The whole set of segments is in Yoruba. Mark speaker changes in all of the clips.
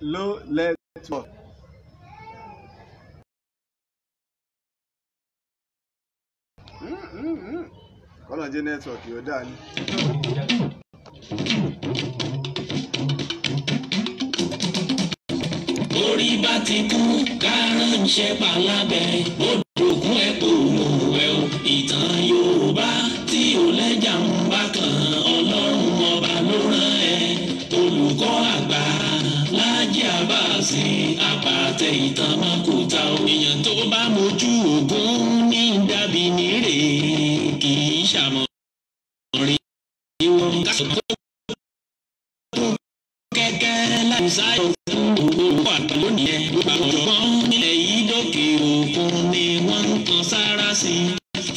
Speaker 1: Low network. Kọ́nà jẹ́ nẹ́tíwọ̀kì ó dáa ní.
Speaker 2: Orí bá ti kú kárànṣẹ́ palábẹ́ odògùn ẹ̀ kò mú ẹ o. Ìtàn Yorùbá tí ò lẹ́jà ń bá kan Ọlọ́run ọba ló rán ẹ. Olùkọ́ àgbà Láàjì Àbáàsì àpàtẹ ìtàn mọ́kúta èèyàn tó bá mojú ògún ní dàbí nírè kì í ṣàmọ̀rin ìwọ̀n kásìkò kẹ́kẹ́ láì sáyọ̀ fún owó àgbà lónìí ẹ̀ gbogbo ọ̀jọ̀gbọ́n nílẹ̀ yìí dókè òkun ni wọ́n ń kan sára sí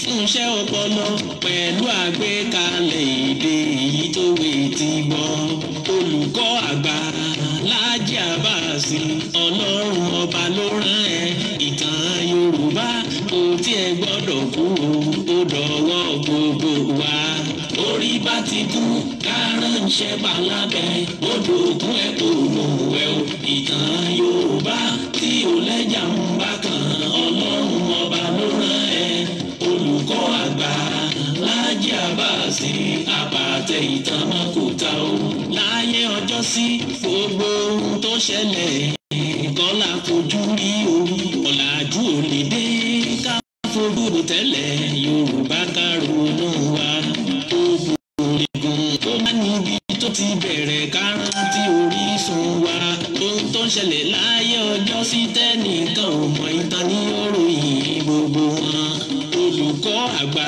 Speaker 2: fún iṣẹ́ ọpọlọ pẹ̀lú àgbékalẹ̀ èdè èyí tó wé ti gbọ́. Olùkọ́ àgbà Láàjì Àbáàsì Ọlọ́run ọba ló rán ẹ. Ìtàn Yorùbá kò tiẹ̀ gbọ́dọ̀ kú ó dọ̀wọ́ gbogbo wa. Orí bá ti kú kárànṣẹ́ palábẹ́ odò ògùn ẹ̀ kò mú ẹ o. Ìtàn Yorùbá tí ò lẹ́jà ń bá kan Ọlọ́run ọba ló rán ẹ. Olùkọ́ àgbà Láàjì Àbáàsì àpàtẹ ìtàn mọ́kúta o. Láyé ọjọ́ sí gbogbo ohun tó ṣẹlẹ̀ kọ́lá fojú rí o. Ọ̀làjú ò lè dé ká fojú tẹ́lẹ̀ Yorùbá ká ronú wa. Ogun tó bá níbi tó ti bẹ̀rẹ̀ ká rántí orísun wa. Ohun tó ń ṣẹlẹ̀ láyé ọjọ́ sí tẹ́nìkan ò mọ ìtàn ní òròyìn gbogbo wọn. Olùkọ́ àgbà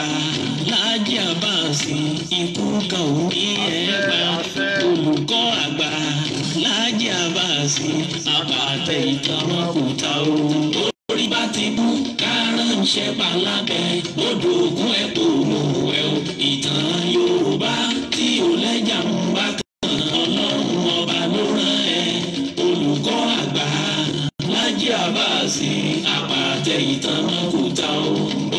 Speaker 2: Láàjì Àbáàsì ikú kan ò ní ẹ pa. Olùkọ́ àgbà Láàjì Àbáàsì àpàtẹ ìtàn mọ́kúta o. Orí bá ti kú kárànṣẹ́ palábẹ́ odò ògùn ẹ̀ kò mú ẹ o. Ìtàn Yorùbá tí ò lẹ́jà ń bá kan Ọlọ́run ọba ló rán ẹ. Olùkọ́ àgbà Láàjì Àbáàsì àpàtẹ ìtàn mọ́kúta o.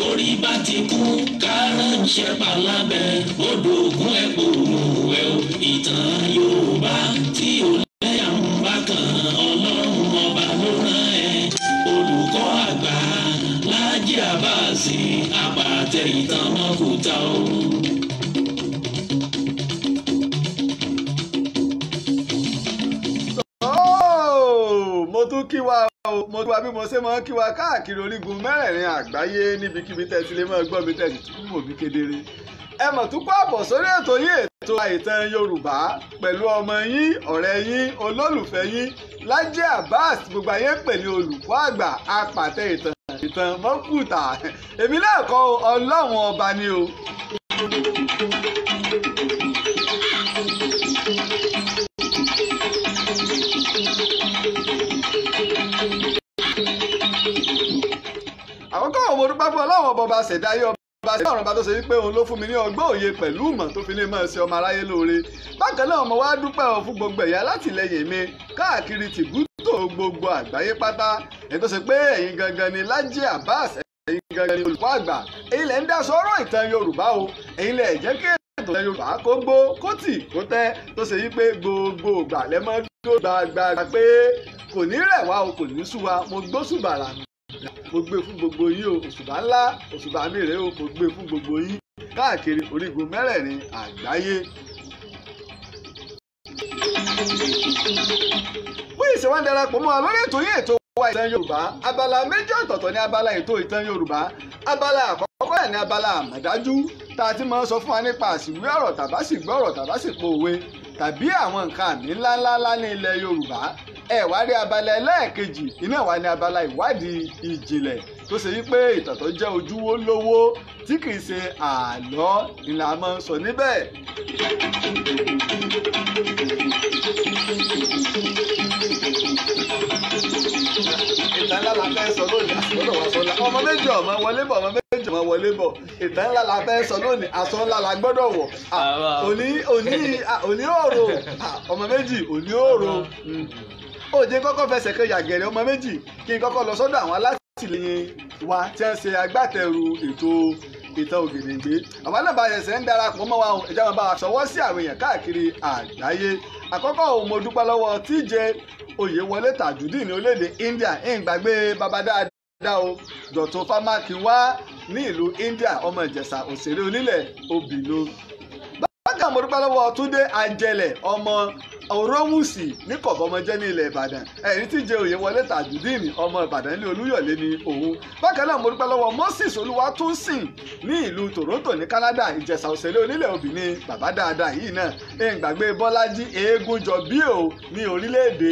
Speaker 2: Orí bá ti kú kárànṣẹ́ palábẹ́ odò ògùn ẹ̀ kò mú ẹ o. Ìtàn Yorùbá tí ò lẹ́jà ń bá kan Ọlọ́run ọba ló rán ẹ. Olùkọ́ àgbà Láàjì Àbáàsì àpàtẹ ìtàn mọ́kúta o.
Speaker 1: Mo tún kí wa o, mo tún wá bí mo ṣe máa ń kí wa káàkiri orígun mẹ́rẹ̀ẹ̀rin àgbáyé níbikíbi tẹ́sí lè máa gbọ́ mi tẹ́sí tún mọ̀ mí kedere. Ẹ mọ̀ tún kó àbọ̀ sórí ètò yìí, ètò ìtàn Yorùbá pẹ̀lú ọmọ yín, ọ̀rẹ́ yín, olólùfẹ́ yín Láàjì Àbáàsì gbogbo ayé ń pè ní olùkọ́ àgbà apàtẹ ìtàn mọ́kúta. Èmi náà kọ́ Ọlọ́run ọba ni o. Àkọ́kọ́ mo dúpẹ́ fún Ọlọ́run ọba ṣẹ̀dáyé ọba ṣẹ̀dá ọ̀run ọba tó ṣe wípé òun ló fún mi ní ọgbọ́n òye pẹ̀lú ìmọ̀ tó fi lè máa ṣe ọmọ aráyé lóore. Bákan náà mo wá dúpẹ́ fún gbogbo ẹ̀yà látìlẹ́yìn mi káàkiri tìbútò gbogbo àgbáyé pátá. Èyí tó ṣe pé ẹ̀yin gangan ni Láàjì Àbáàsì, ẹ̀yin gangan ni olùkọ́ àgbà. Ẹ̀yin lẹ̀ ń dá sọ́rọ̀ ìtàn Yorùbá o. Ẹ̀yin lẹ̀ jẹ́ kí ètò ìtàn Yorùbá kó gbó kó tì kó tẹ́ tó ṣe wípé gbogbo ìgbà lẹ́mọ́ tó gbàgbà pé kò ní rẹ̀ wá o kò ní sú wa. Mo gbóṣùbàrà mo gbé fún gbogbo yín o. Òṣùbà ńlá òṣùbà mi rèé o. Mo gbé fún gbogbo yín káàkiri orígun mẹ́rẹ̀ẹ̀rin àgbáyé. Bóyá ìṣe wá ń darapọ̀ mọ́ wa lórí ètò yín, ètò wa ìtàn Yorùbá. Abala méjì ọ̀tọ̀ọ̀tọ̀ ní abala ètò ìtàn Yorùbá. Abala àkọ́kọ́ ẹ̀ ní abala àmọ̀dájú tá a ti máa ń sọ fún wa nípa àsìwé ọ̀rọ̀ tàbá sì gbọ́ ọ̀rọ̀ tàbá sì po òwe tàbí àwọn nǹkan àmì ńláńlá ní ilẹ̀ Yorùbá. Ẹ wá rí abala ẹlẹ́ẹ̀kejì iná wa ní abala ìwádìí ìjìnlẹ̀ tó ṣe wípé ìtàn tó jẹ́ ojúwó lówó tí kì í ṣe àlọ́ ìlà máa ń sọ níbẹ̀. Ìtàn ńlá la fẹ́ sọ lónìí, àsọ̀rọ̀ wa sọ ńlá. Ọmọ méjì ọmọ wọlé bọ̀, ọmọ méjì ọmọ wọlé bọ̀. Ìtàn ńlá la fẹ́ sọ lónìí, aṣọ ńlá la gbọ́dọ̀ wọ̀. Òní òrò, ọmọ méjì òní òrò. Òjé kọ́kọ́ fẹsẹ̀ kan yàgẹ̀rẹ̀ ọmọ méjì kí n kọ́kọ́ lọ sọ́dọ̀ àwọn alátìlẹyìn wa tí wọ́n ṣe agbátẹrù ètò ìtàn Ògèdèngbé. àwọn náà bá ẹsẹ̀ ń darapọ̀ mọ́ wa ẹ̀jẹ̀ wọn bá wa ṣọwọ́ sí àwọn èèyàn káàkiri àgbáyé. àkọ́kọ́ mo dúpẹ́ lọ́wọ́ TJ Oyèwọlé Tajudeen ní orílẹ̀-èdè India ìgbàgbé bàbá dáadáa o Dọ̀tun Fámákinwá ní ìlú India ọmọ Ìjẹ̀ṣà òṣèré onílẹ̀ Obìlò. bákan mo dúpẹ́ lọ́wọ́ Túndé Ajẹlẹ̀ ọmọ Òrómùsì ní kọ̀bọ̀mọjẹ́ ní ilẹ̀ Ìbàdàn ẹ̀rí TJ Oyèwọlé Tajudeen ọmọ Ìbàdàn ní Olúyọ̀lé ní òun. bákan náà mo dúpẹ́ lọ́wọ́ Moses Olúwatúnsìn ní ìlú Toronto ní Canada Ìjẹ̀ṣà òṣèré onílẹ̀ Obì ní bàbá dáadáa yìí náà ìgbàgbé Bọ́lájí Eégúnjọbíò ní orílẹ̀-èdè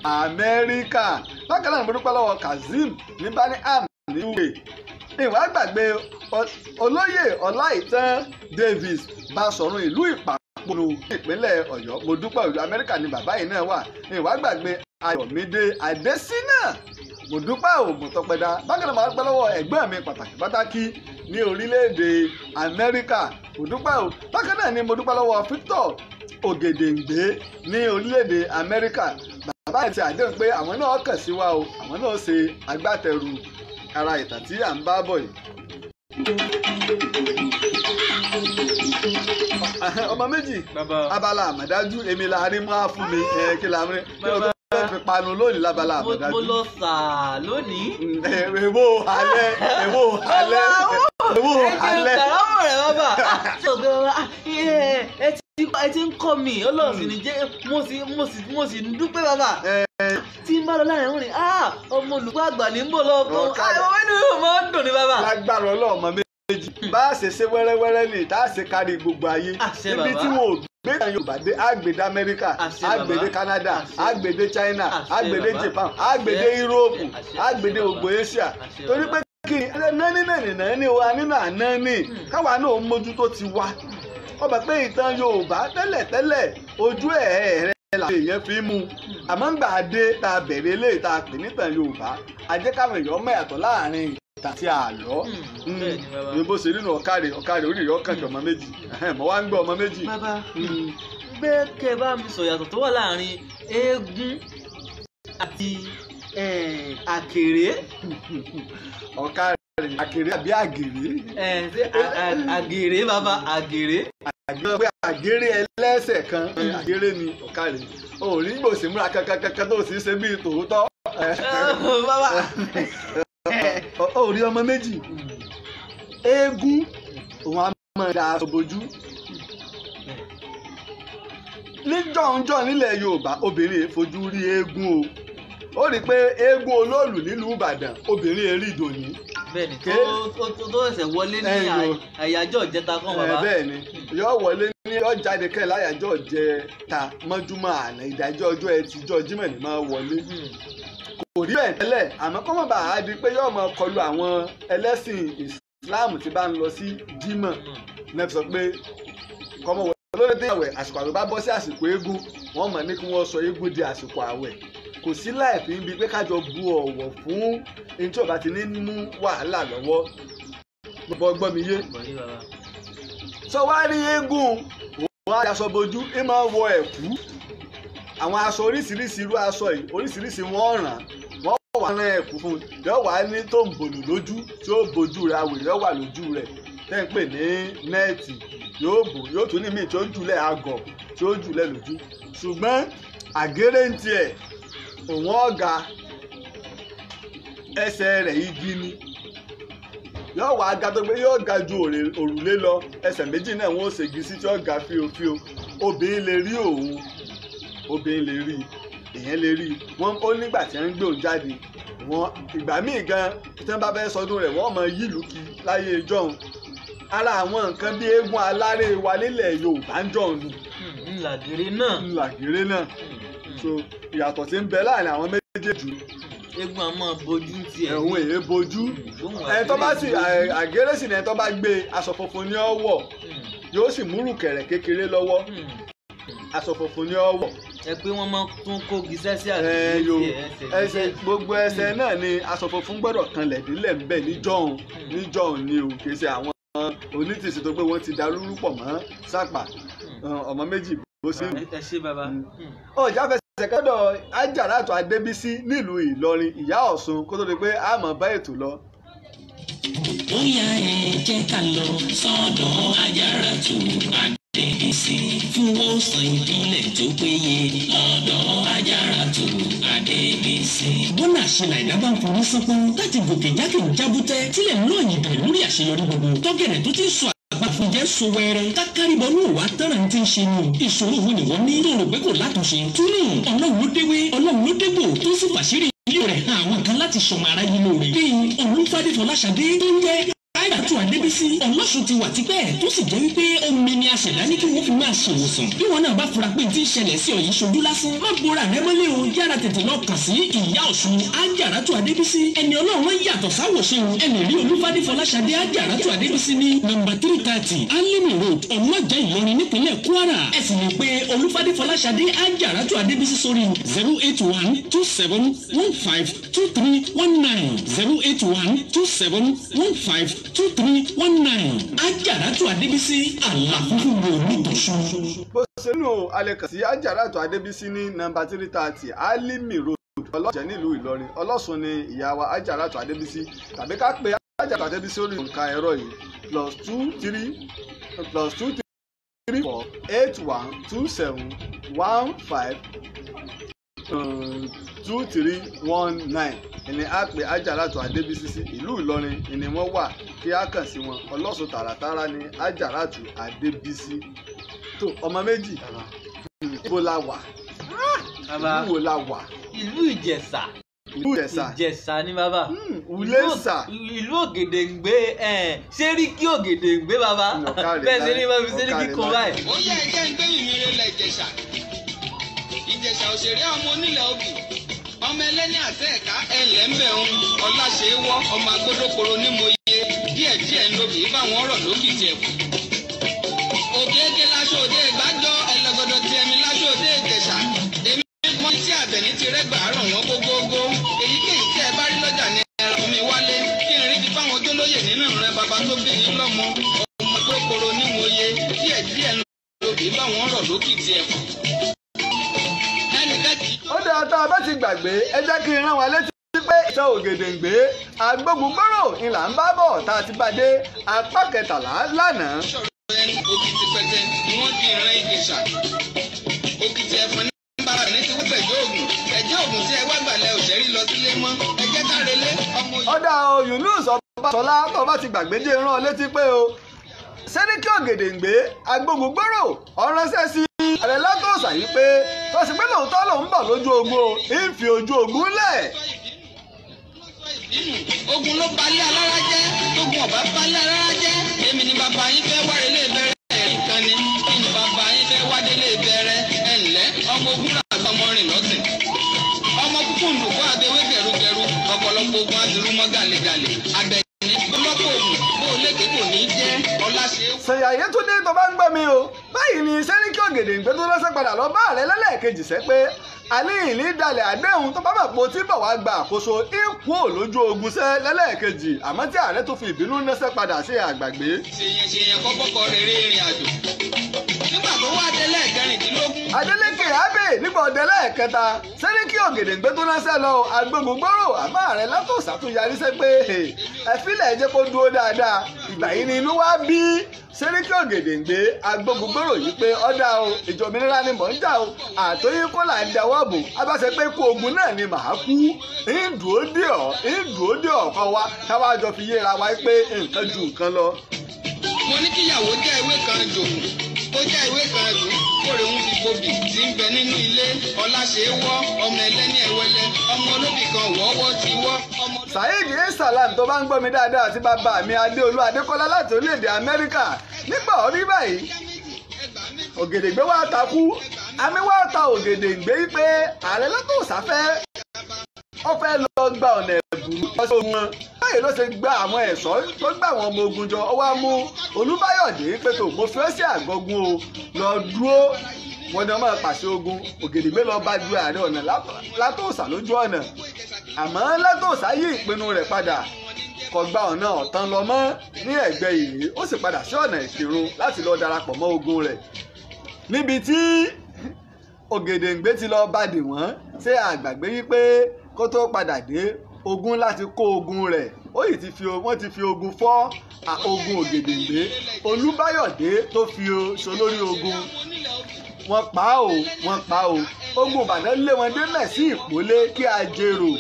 Speaker 1: Amẹ́ríkà. bákan náà mo dúpẹ́ lọ́wọ́ Kazeem ní Birmingham ní UK. ìwà gbàgbé olóyè Ọláìtàn Davis Basọ̀run ìlú Ìpàpọ̀nù ìpínlẹ̀ Ọ̀yọ́. mo dúpẹ́ ìlú Amẹ́ríkà ni bàbá yìí náà wà. ìwà gbàgbé Ayọ̀mídé Adésínà mo dúpẹ́ ògùn tọpẹ́dá. bákan náà mo dúpẹ́ lọ́wọ́ ẹ̀gbọ́n mi pàtàkì ní orílẹ̀-èdè Amẹ́ríkà mo dúpẹ́ o. bákan náà ni mo dúpẹ́ lọ́wọ́ Victor Ògèdèngbé ní orílẹ̀-èdè Amẹ́ríkà. bàbá yìí ti àdéhùn pé àwọn náà kàn sí wa o àwọn náà ṣe agbátẹrù ara ìtàn tí à ń bá bọ̀ yìí. ọmọ méjì abala àmọ̀dájú èmi la rí mọ́ fún mi kí la rí kí o tó fi panu lónìí lábala àmọ̀dájú.
Speaker 3: mo lọ sà lónìí.
Speaker 1: èwo alẹ́ èwo alẹ́ èwo alẹ́.
Speaker 3: kàrámọ̀ rẹ̀ bàbá ẹ ti ń kọ́ mi Ọlọ́run sì ní jẹ́ mo sì ń dúpẹ́ bàbá tí n bá lọ láàrin wọn ni ọmọ olùkọ́ àgbà ní ń bọ̀ lọ́kọ́ àwọn ẹni yóò máa ń dùn ní bàbá.
Speaker 1: lágbára Ọlọ́run méjì bá a ṣe wẹ́rẹ́wẹ́rẹ́ ní ìta ṣe kárí gbogbo ayé níbi tí wọn ò gbé ìtàn Yorùbá dé àgbèdè Amẹ́ríkà àgbèdè Canada àgbèdè China àgbèdè Japan àgbèdè Europe àgbèdè ògbó Asia torí pé kí nání wa nínú àná ní káwa náà mójútó ti wá ọba pé ìtàn Yorùbá tẹ́lẹ̀tẹ́lẹ̀ ojú rẹ̀ làwọn èèyàn fi mú àmọ́ ń gbà dé tá a bẹ̀rẹ̀ eléyìí tá a pè nítàn Yorùbá ajẹ́káwọn èèyàn mẹ́yàtọ̀ láàrin àti àlọ́ ní bó ṣe nínú ọ̀kàrẹ̀ orí ìyọ́ kànkì ọmọ méjì mo wá ń gbọ́ ọmọ méjì.
Speaker 3: bàbá gbé kẹ́ bá mi sọ yàtọ̀ tó wà láàrin eégún àti àkèré.
Speaker 1: ọ̀kàrẹ̀ àkèré àbí àgèrè.
Speaker 3: àgèrè bàbá àgèrè.
Speaker 1: àgèrè ẹlẹ́sẹ̀ kan àgèrè ni ọ̀kàrẹ̀ òòrí gbòòsì múra kankan tó sì ṣe bíi tòótọ́.
Speaker 3: bàbá
Speaker 1: orí ọmọ méjì eégún òun á máa da aṣọ bojú níjọ́njọ́ nílẹ̀ Yorùbá obìnrin fojú rí eégún o ó rí i pé eégún olóòlù nílùú Ìbàdàn obìnrin erí ìdòní.
Speaker 3: bẹ́ẹ̀ni tó ẹsẹ̀ wọlé ní àyájọ́ ìjẹta kan bàbá.
Speaker 1: bẹ́ẹ̀ni yóò wọlé ní yóò jáde kẹ́ láyájọ́ ìjẹta mọ́júmọ́ àná ìdájọ́ ọjọ́ ẹtì ìjọ Jímọ̀ ni máa wọlé. kò rí bẹ́ẹ̀ tẹ́lẹ̀ àmọ́ kọ́ mọ̀ bá a di pé yóò máa kọlu àwọn ẹlẹ́sìn Islam tí bá ń lọ sí Jímọ̀ náà fi sọ pé kọ́mọ wọlé lórí tí àwẹ̀ àsìkò àwẹ̀ bá bọ́ sí àsìkò eégún wọ́n mọ̀ ní kí wọ́n sọ eégún di àsìkò àwẹ̀ kò sí láìpín bíi pé kájọ bu ọ̀wọ̀ fún ẹni tí ó bá ti ní mú wàhálà lọ́wọ́ gbọ́ mi yé. sọ wá rí eégún òun á aṣọ bojú ẹ máa wọ ẹ̀kú àwọn aṣọ oríṣiríṣi irú aṣọ yìí oríṣiríṣi wọ́n ràn wọ́n wà rán ẹ̀kú fún un yóò wá ní tó ń bòlù lójú tí ó bojú rẹ̀ àwòrán yóò wà lójú rẹ̀ tẹ́ ń pè ní nẹ́ẹ̀tì yóò bò yóò tún ní míì tí ó jùlẹ̀ àgọ̀ tí ó jùlẹ̀ lójú ṣùgbọ́n àgéré ń tiẹ̀ òun ọ̀gá ẹsẹ̀ rẹ̀ igi ni yóò wá ga tó gbé yóò ga ju òrùlé lọ ẹsẹ̀ méjì náà wọ́n ó ṣègi sí tí ó ga fíofío obìnrin lè rí òun obìnrin lè rí èèyàn lè rí wọn ó nígbà tí wọ́n ń gbé òun jáde wọn ìgbà míì gan tí wọ́n bá fẹ́ sọdún rẹ̀ wọ́n mọ yílùú kí láyé ìjọ́un ara àwọn nǹkan bí eégún aláré wa nílẹ̀ Yorùbá ń jọ̀ nù. ńlàgéré náà so ìyàtọ̀ tí ń bẹ láàrin àwọn méjèèjì.
Speaker 3: eégún àmọ́ bojú tiẹ̀.
Speaker 1: ẹ̀hún èé bojú ẹni tó bá sì àgéré sì ni ẹni tó bá gbé aṣọ funfun ní ọwọ́ yóò sì múrù kẹ̀rẹ̀ kékeré lọ́wọ́ aṣọ funfun ní ọwọ́.
Speaker 3: ẹ pé wọ́n máa tún kógi sẹ́sẹ́ àti
Speaker 1: ẹsẹ̀ gbogbo ẹsẹ̀ náà ni aṣọ funfun gbọ́dọ̀ kanlẹ̀ dílẹ̀ ń bẹ níjọ́un ni o kì í ṣe àwọn onítìsí tó pé wọ́n ti darúrú pọ̀ mọ́ sápà ọmọ méjì bó sí.
Speaker 3: ẹ ṣé bàbá.
Speaker 1: ọjà fẹsẹ̀ kọ́dọ̀ Ajaratu Adébísí nílùú Ìlọrin ìyá Ọ̀ṣun kó tó di pé a máa bá ètò lọ.
Speaker 2: ó yá ẹ jẹ́ ká lọ sọ́dọ̀ Ajaratu Adébísí fún wòsàn ìbílẹ̀ tó péye lọ́dọ̀ Ajaratu Adébísí. bọ́nà àṣelà ìdá bá ń forí sánpọ́n láti gòkè jákè ń jábútẹ́ tílẹ̀ ń lọ́ọ̀yìn bẹ̀rẹ̀ lórí àṣeyọrí gbogbo tọ́gẹ̀rẹ̀ tó ti sọ àgbàfúnjẹ́ so wẹ́rẹ́ kákàríbọ̀ ní òwà tẹ́ràn tí ń ṣe ni ìṣòro wo ni wọ́n ní tó rò pé kò látúnṣe túnú ọlọ́run ló déwé ọlọ́run ló dégbò tó sì fàṣírí ilé rẹ̀ hàn àwọn kan láti ṣọmọ aráyé lóore bíi Olúfádé Fọláṣadé tó ń jẹ́ Ajaratu Adébísí ọlọ́sùn ti wà tipẹ́ tó sì jẹ́ wípé omi ni aṣẹ̀dá ní kí wọ́n fi máa ṣòwòsàn bí wọn náà bá fura pé tí ń ṣẹlẹ̀ sí ọ̀yìn ṣojú lásán má bora rẹ mọ́lẹ̀ o yára tètè lọ kàn sí ìyá Ọ̀ṣun Ajaratu Adébísí ẹni ọlọ́run yàtọ̀ sáwòṣe o ẹni rí Olúfádé Fọláṣadé Ajaratu Adébísí ní nọ́mbà 330 Alimi Road ọ̀nàjà Ìlọrin nípínlẹ̀ Kwara ẹ sì lè pe Olúfádé Fọláṣadé Ajaratu Adébísí sórí 08127152319 08127152319 Ajaratu Adébísí àlàfífún wo nítòsún.
Speaker 1: bó ṣe nù alẹ́ kàn sí Ajaratu Adébísí ní nọ́mbà 330 Alimi Road ọlọ́jẹ̀ nílùú Ìlọrin ọlọ́sùn ni ìyá wa Ajaratu Adébísí tàbí ká pe Ajaratu Adébísí orí nǹkan ẹ̀rọ yìí +2348127152319 ẹni á pe Ajaratu Adébísí sí ìlú Ìlọrin ẹni wọ́n wà kí á kàn sí wọn ọlọ́sùn tààràtàrà ní Ajaratu Adébísí. tó ọmọ méjì ibo la wà ìlú wo la wà.
Speaker 3: ìlú Ìjẹ̀ṣà.
Speaker 1: ìlú Ìjẹ̀ṣà.
Speaker 3: Ìjẹ̀ṣà ni bàbá.
Speaker 1: Ìlẹ̀ṣà.
Speaker 3: ìlú Ògèdèngbé Sẹ́ríkì Ògèdèngbé bàbá bẹ́ẹ̀ ṣe ní bàbá Sẹ́ríkì kan báyìí.
Speaker 4: ó yẹ ẹgbẹ́ ń gbé ìrìn ilẹ̀ Ìjẹ̀ṣà Ìjẹ̀ṣà òṣèré ọmọ onílẹ̀ òbí ọmọ ẹlẹ́ni àtẹ ẹ̀ka ẹ̀lẹ́ ń bẹ̀ ń Ọláṣẹ́wọ́ ọmọ agbódókoro ní mo yẹ díẹ̀díẹ̀ ń lóbi báwọn ọ̀rọ̀ lókìtì ẹ̀kú. òkèèké láṣọ òde ìgbàjọ ẹlẹgọdọ ti ẹmi láṣọ òde Ìjẹ̀ṣà èmi mọ tí Àbẹ̀ní ti rẹ́gbà ràn wọ́n gógógó èyíkéyìí tí ẹ bá rí lọ́jà ní ẹran mi wálé kí n rí ti fáwọn ojúlóyè nínú ìrìn bàbá tó bí yín lọ́mọ ọmọ agbódókoro ní mo yẹ díẹ̀díẹ̀ ń lóbi báwọn ọ̀rọ̀ lókìtì ẹ̀kú.
Speaker 1: ó dáa tá a bá ti gbàgbé ẹ jẹ́ kí n rán wa létí pé ìtàn Ògèdèngbé agbógungbòrò ìlà ń bá bọ̀ tá a ti bá dé apá 13 lánàá.
Speaker 4: Òkìtì pẹ̀tẹ́ ni wọ́n fi ìran Ìjẹ̀ṣà òkìtì ẹ̀fọn ní bàbá ní ti wípé ẹ̀jẹ̀ ògùn tí ẹ wá gbàlẹ̀ òṣèré lọ sílé mọ́ ẹ̀jẹ̀ kárẹ́lé ọmọ yìí.
Speaker 1: ọ̀dà Yunus Ọbáṣọlá tó bá ti gbàgbé jẹ́ rán ọ létí pé o Sẹ́ríkì Ògèdèngbé agbógungbòrò ọ̀ránṣẹ́ sí ààrẹ Látòsà yìí pé tó sì pé lóòótọ́ lòun bọ̀ lójú ogun o ìfi ojú ogun lẹ̀.
Speaker 4: ogun ló balẹ̀ alára jẹ́ tógun ọ̀bá balẹ̀ alára jẹ́ èmi ni bàbá yín fẹ́ wá relé bẹ̀rẹ̀ ẹ̀rí kan ni kí ni bàbá yín fẹ́ wá délé bẹ̀rẹ̀ ẹ̀ǹlẹ́ ọmọ ogun rà gbọmọ rìn lọ́sìn ọmọ kúkú ń dùn fún abẹ́wé gẹ̀rúgẹ̀rú ọ̀pọ̀lọpọ̀ ogun adìrúmọ́ gàlẹ́gàlẹ́ Àbẹ̀ní ọlọ́pọ̀ ogun bó lékè kò ní jẹ́ Ọláṣẹ́wọ́.
Speaker 1: Sẹ̀yàyé tó dé tó bá ń gbọ́ mi o báyìí ni Sẹ́ríkì Ògèdèngbé tó lọ́sẹ̀ padà lọ bá ààrẹ lẹ́lẹ́ẹ̀kejì sẹ́ pé àní ìlí dalẹ̀ àdéhùn tó bá bà pọ̀ tí bọ̀ wá gba àkóso ikú lójú ogun sẹ́ lẹ́lẹ́ẹ̀kejì àmọ́ tí ààrẹ tó fi ìbínú nẹ́sẹ̀ padà sí àgbàgbé.
Speaker 4: ṣèyàn kọ́kọ́ rere ìrìn àjò nígbà tó wá délẹ̀ kẹrìndínlógún.
Speaker 1: Adeleke Abe nígbà ọ̀dẹ́lẹ̀ kẹta Sẹ́ríkì Ògèdèngbé tó ránṣẹ́ lọ agbógungbòrò àmọ́ ààrẹ Látòsà tó yarí sẹ́ pé ẹ̀fílẹ̀ jẹ́ kó dúró dáadáa ìgbà yìí ni inú wá bí Sẹ́ríkì Ògèdèngbé agbógungbòrò yìí pé ọ̀dà o ìjọmìnira ni mò ń jà o àtòyí kó là ń dáwọ́ bò abáṣẹ pé kó ogun náà ni màá kú ìdúró dé ọ̀ kọ́ wa káwá jọ fi yéra wa pé nǹkan ju nǹkan lọ.
Speaker 4: mo ní kíyàwó jẹ́ ìwé kan jòkù tó jẹ́ ìwé kan ẹ̀dùn kórè ń fi gbòbì tí ń bẹ nínú ilé Ọláṣẹ́wọ́ ọmọ ẹlẹ́ni ẹ̀wẹ́lẹ́ ọmọ olóbì kan wọ́wọ́ ti wọ́ ọmọ.
Speaker 1: Saheed Salam tó bá ń gbọ́ mi dáadáa àti bàbá mi Adéolú Adékọ́lá láti orílẹ̀-èdè Amẹ́ríkà nígbà orí báyìí Ògèdèngbé wá takú àmì wá ta Ògèdèngbé pé ààrẹ Látòsà ó fẹ́ lọ gba ọ̀nà ẹ̀bùrú lọ́sọ̀ wọn báyìí ló ṣe gba àwọn ẹ̀ṣọ́ tó gbà àwọn ọmọ ogun jọ ó wá mú Olúbáyọ̀dé pé tó mo fi ọ́ sí àgọ́gun o lọ dúró wọn ni wọ́n máa pàṣẹ ogun Ògèdèngbé lọ bá ju ààrẹ ọ̀nà Látòsà lójú ọ̀nà àmọ́ Látòsà yí ìpinnu rẹ̀ padà kò gba ọ̀nà ọ̀tán lọ mọ́ ní ẹ̀gbẹ́ Ìrè ó sì padà sí ọ̀nà Ìkìrun láti lọ darapọ̀ mọ́ ogun rẹ̀ níbi tí Ògèdèngbé ti lọ bá dì wọ́n ṣé àgbàgbé wípé kó tó padà dé ogun láti kó ogun rẹ̀ wọ́n ti fi ogun fọ́ ogun Ògèdèngbé. Olúbáyọ̀dé tó fi ṣolórí ogun wọ́n pa o ogun Ìbàdàn lé wọn dé Mẹ̀sí Ìpólé kí Ajérò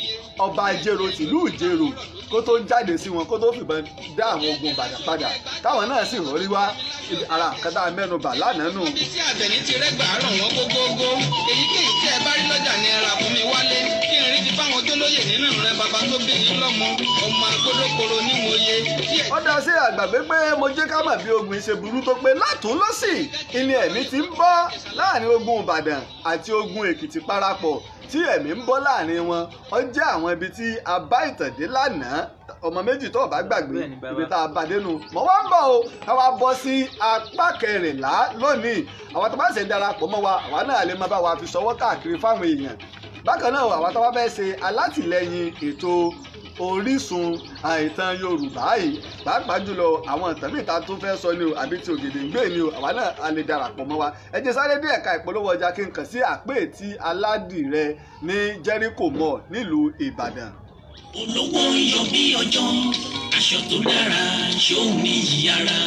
Speaker 1: ọba Ajérò tìlú Ìjérò kó tó jáde sí wọn kó tó fìbọn dá àwọn ogun Ìbàdàn padà táwọn náà sì rọrí wá ara kẹta mẹ́nubà lánàá nù.
Speaker 4: ibi tí àtẹ̀ní ti rẹ́gbà ràn wọ́n gógógó èyíkéyìí tí ẹ bá rí lọ́jà ní ẹra fún mi wálé kí n rí ti fáwọn tó lóye nínú rẹ bàbá tó bí yín lọ́mọ ọmọ agbódókòrò ní mo yé.
Speaker 1: ó dá sí àgbàgbé pé mo jẹ́ ká mọ̀ bí ogun ṣe burú tó pé látún lọ́sì ilé ẹ̀mí ti ń bọ́ láàrin ogun Ìbàdàn àti ogun Èkìtì parapọ̀ tí ẹ̀mí ń bọ́ láàrin wọn ó jẹ́ àwọn ibi tí a bá ìtàn dé lánàá ọmọ méjì tó bá gbàgbé ibi tá a bá dénú mọ̀ wá ń bọ̀ o ká wá bọ́ sí apá kẹrìnlá lónìí àwọn tó bá ṣe darapọ̀ mọ́ wa àwa náà lè má bá wa fi ṣọwọ́ káàkiri fáwọn èèyàn bákan náà àwọn tó bá fẹ́ ṣe alátìlẹyìn ètò Orísun àìtàn Yorùbá yìí pàápàá jùlọ àwọn ìtàn mìíràn tá a tún fẹ́ sọ ni o àbí ti Ògèdèngbé ni o àwa náà a lè darapọ̀ mọ́ wa ẹ jẹ́ sáré dé ẹ̀ka ìpolówó ọjà kí n kàn sí àpèétí aládìrẹ ní Jericho Mall nílùú Ìbàdàn.
Speaker 2: olówó yọ bí ọjọ́ aṣọ tó dára ṣóun ní yíyára